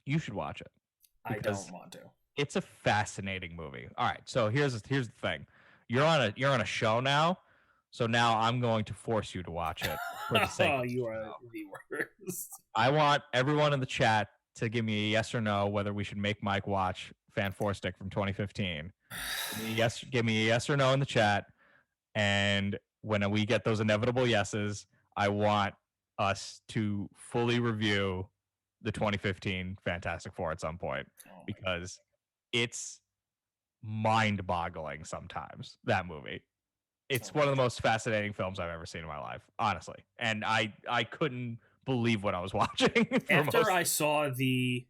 You should watch it. I don't want to. It's a fascinating movie. All right, so here's the thing. You're on a show now, so now I'm going to force you to watch it. Oh, you are the worst. I want everyone in the chat to give me a yes or no whether we should make Mike watch Fan Four Stick from 2015. Give me a yes or no in the chat, and when we get those inevitable yeses, I want us to fully review the 2015 Fantastic Four at some point, because it's mind-boggling sometimes, that movie. It's one of the most fascinating films I've ever seen in my life, honestly. And I couldn't believe what I was watching. After I saw the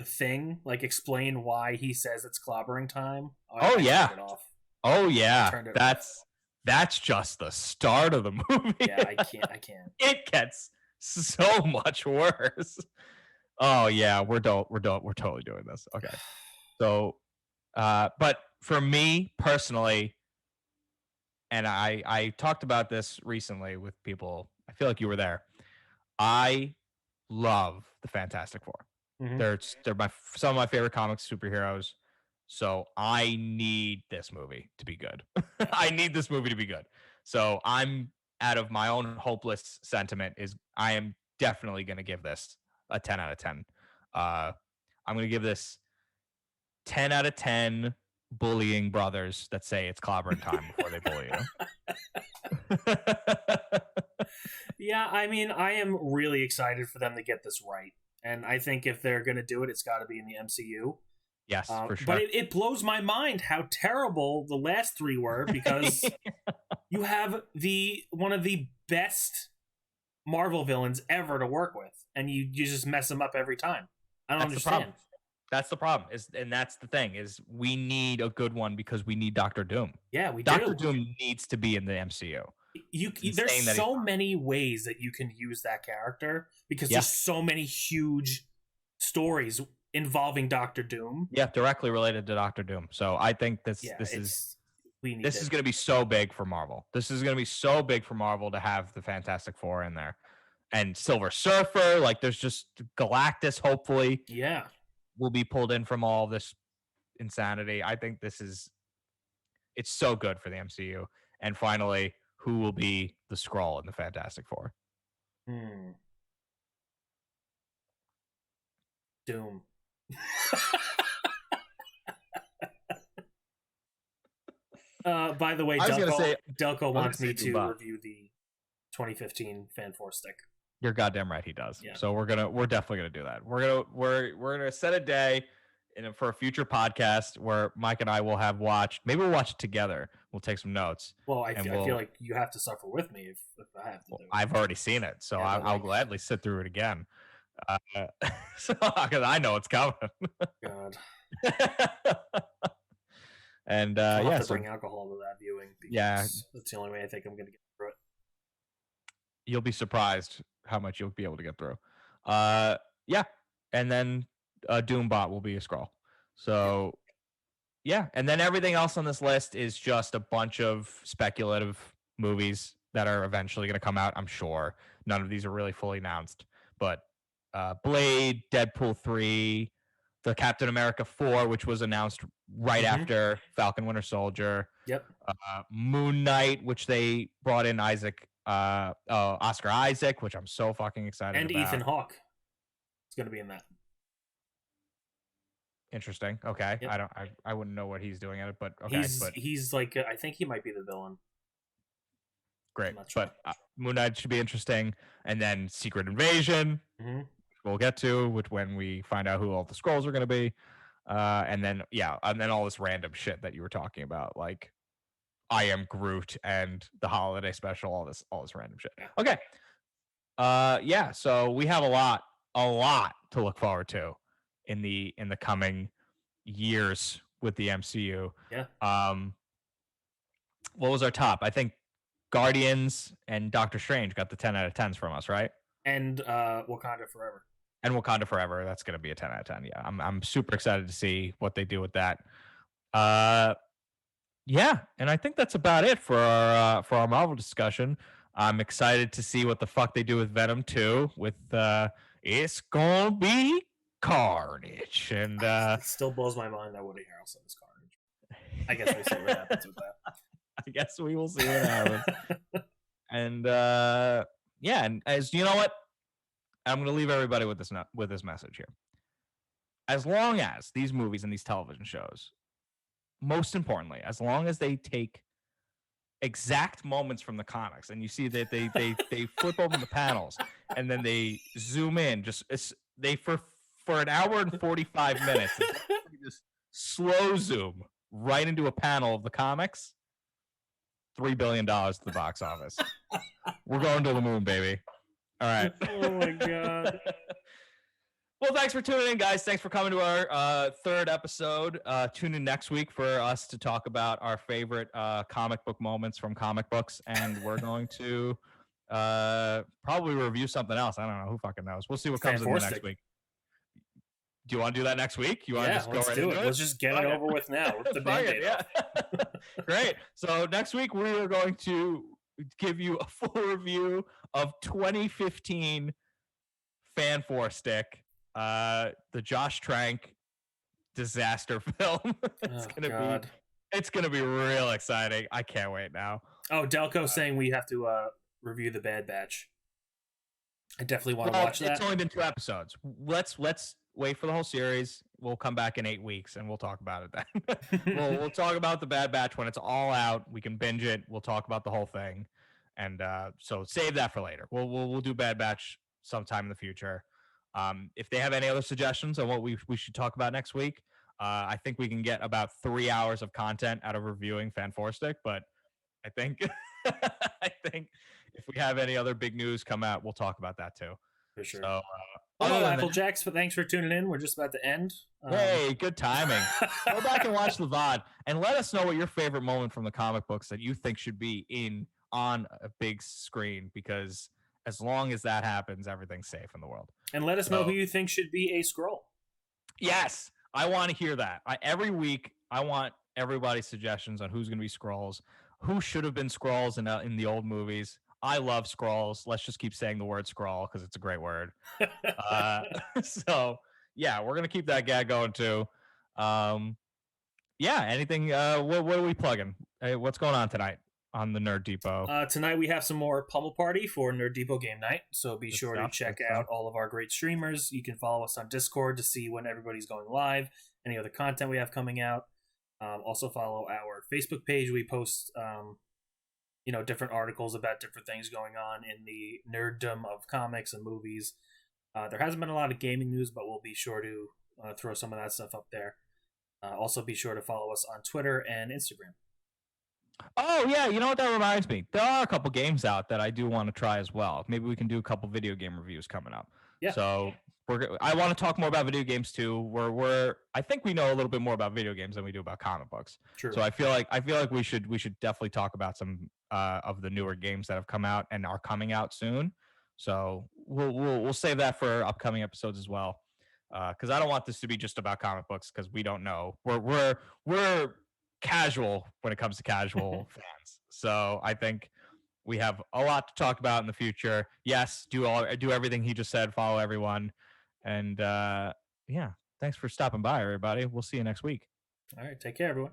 thing, like, explain why he says it's clobbering time. I turned it off. Oh yeah, that's just the start of the movie. Yeah, I can't. It gets so much worse. Oh yeah, we're totally doing this. Okay, so, but for me personally, and I talked about this recently with people. I feel like you were there. I love the Fantastic Four. Mm-hmm. They're some of my favorite comic superheroes. So I need this movie to be good. I need this movie to be good. So I'm out of my own hopeless sentiment is I am definitely going to give this a 10 out of 10. I'm going to give this 10 out of 10 bullying brothers that say it's clobbering time before they bully you. Yeah, I mean, I am really excited for them to get this right. And I think if they're going to do it, it's got to be in the MCU. Yes, for sure. But it blows my mind how terrible the last three were because you have one of the best Marvel villains ever to work with, and you just mess them up every time. I don't understand. That's the problem. And that's the thing is we need a good one because we need Doctor Doom. Yeah, we Doctor do. Doom needs to be in the MCU. There's so many ways that you can use that character because there's so many huge stories involving Doctor Doom. Yeah, directly related to Doctor Doom. So I think this is going to be so big for Marvel. This is going to be so big for Marvel to have the Fantastic Four in there. And Silver Surfer, like there's just Galactus, hopefully. Yeah. Will be pulled in from all this insanity. I think it's so good for the MCU. And finally, who will be the Skrull in the Fantastic Four? Doom. By the way, Delco wants me to review the 2015 Fan Four stick. You're goddamn right, he does. Yeah. So we're definitely gonna do that. We're gonna set a day for a future podcast where Mike and I will have watched. Maybe we'll watch it together. We'll take some notes. Well, I feel like you have to suffer with me if I have to do it. I've already seen it, so I'll gladly sit through it again. Because I know it's coming. God. And I'll have to bring alcohol to that viewing. Because that's the only way I think I'm going to get through it. You'll be surprised how much you'll be able to get through. Yeah, and then Doombot will be a Skrull. So yeah, and then everything else on this list is just a bunch of speculative movies that are eventually going to come out. I'm sure none of these are really fully announced, but Blade, Deadpool 3, the Captain America 4, which was announced right after Falcon Winter Soldier. Yep. Moon Knight, which they brought in Oscar Isaac, which I'm so fucking excited about. And Ethan Hawke is going to be in that. Interesting. Okay. Yep. I wouldn't know what he's doing at it, but okay. He's like, I think he might be the villain. Great. Sure. But Moon Knight should be interesting. And then Secret Invasion. We'll get to when we find out who all the Skrulls are going to be, and then all this random shit that you were talking about, like I Am Groot and the holiday special, all this random shit. Okay, so we have a lot to look forward to in the coming years with the MCU. Yeah. What was our top? I think Guardians and Doctor Strange got the 10 out of 10s from us, right? And Wakanda Forever. And Wakanda Forever, that's going to be a 10 out of 10. Yeah, I'm super excited to see what they do with that. Yeah, and I think that's about it for our Marvel discussion. I'm excited to see what the fuck they do with Venom 2. With it's gonna be carnage, and it still blows my mind that Woody Harrelson is Carnage. I guess we'll see what happens with that. I guess we will see what happens. And yeah, and as you know what. I'm going to leave everybody with this message here. As long as these movies and these television shows, most importantly, as long as they take exact moments from the comics, and you see that they flip open the panels and then they zoom in, for an hour and 45 minutes, just slow zoom right into a panel of the comics. $3 billion to the box office. We're going to the moon, baby. All right. Oh my god. Well, thanks for tuning in, guys. Thanks for coming to our third episode. Tune in next week for us to talk about our favorite comic book moments from comic books, and we're going to probably review something else. I don't know. Who fucking knows? We'll see what comes in the next week. Do you want to do that next week? You want to just go right into it? Let's just get it over with now. Rip the Band-Aid off. Great. So next week we are going to give you a full review of 2015 Fan 4 stick. the Josh Trank disaster film. It's gonna be real exciting. I can't wait now. Oh, Delco saying we have to review the Bad Batch. I definitely want to watch that. It's only been 2 episodes. Let's wait for the whole series. We'll come back in 8 weeks and we'll talk about it then. we'll talk about the Bad Batch when it's all out. We can binge it. We'll talk about the whole thing, and so save that for later. We'll do Bad Batch sometime in the future. If they have any other suggestions on what we should talk about next week, I think we can get about 3 hours of content out of reviewing Fanforstic, but I think I think if we have any other big news come out, we'll talk about that too. For sure. So, Applejacks, thanks for tuning in. We're just about to end. Hey, good timing. Go back and watch the VOD and let us know what your favorite moment from the comic books that you think should be on a big screen, because as long as that happens, everything's safe in the world. And let us know who you think should be a Skrull. Yes, I want to hear that. Every week, I want everybody's suggestions on who's going to be Skrulls, who should have been Skrulls in the old movies. I love Skrulls. Let's just keep saying the word Skrull because it's a great word. So, yeah, we're going to keep that gag going too. Yeah, anything? What are we plugging? Hey, what's going on tonight on the Nerd Depot? Tonight we have some more Pummel Party for Nerd Depot game night, so be sure to check out all of our great streamers. You can follow us on Discord to see when everybody's going live, any other content we have coming out. Also follow our Facebook page. We post different articles about different things going on in the nerddom of comics and movies. There hasn't been a lot of gaming news, but we'll be sure to throw some of that stuff up there. Also be sure to follow us on Twitter and Instagram. Oh, yeah, you know what? That reminds me. There are a couple games out that I do want to try as well. Maybe we can do a couple video game reviews coming up. Yeah. So I want to talk more about video games too. I think we know a little bit more about video games than we do about comic books. True. So I feel like we should definitely talk about some of the newer games that have come out and are coming out soon. So we'll save that for upcoming episodes as well. Because I don't want this to be just about comic books, because we don't know. We're casual when it comes to casual fans. So I think we have a lot to talk about in the future. Yes, do everything he just said. Follow everyone, and yeah, thanks for stopping by, everybody. We'll see you next week. All right, take care, everyone.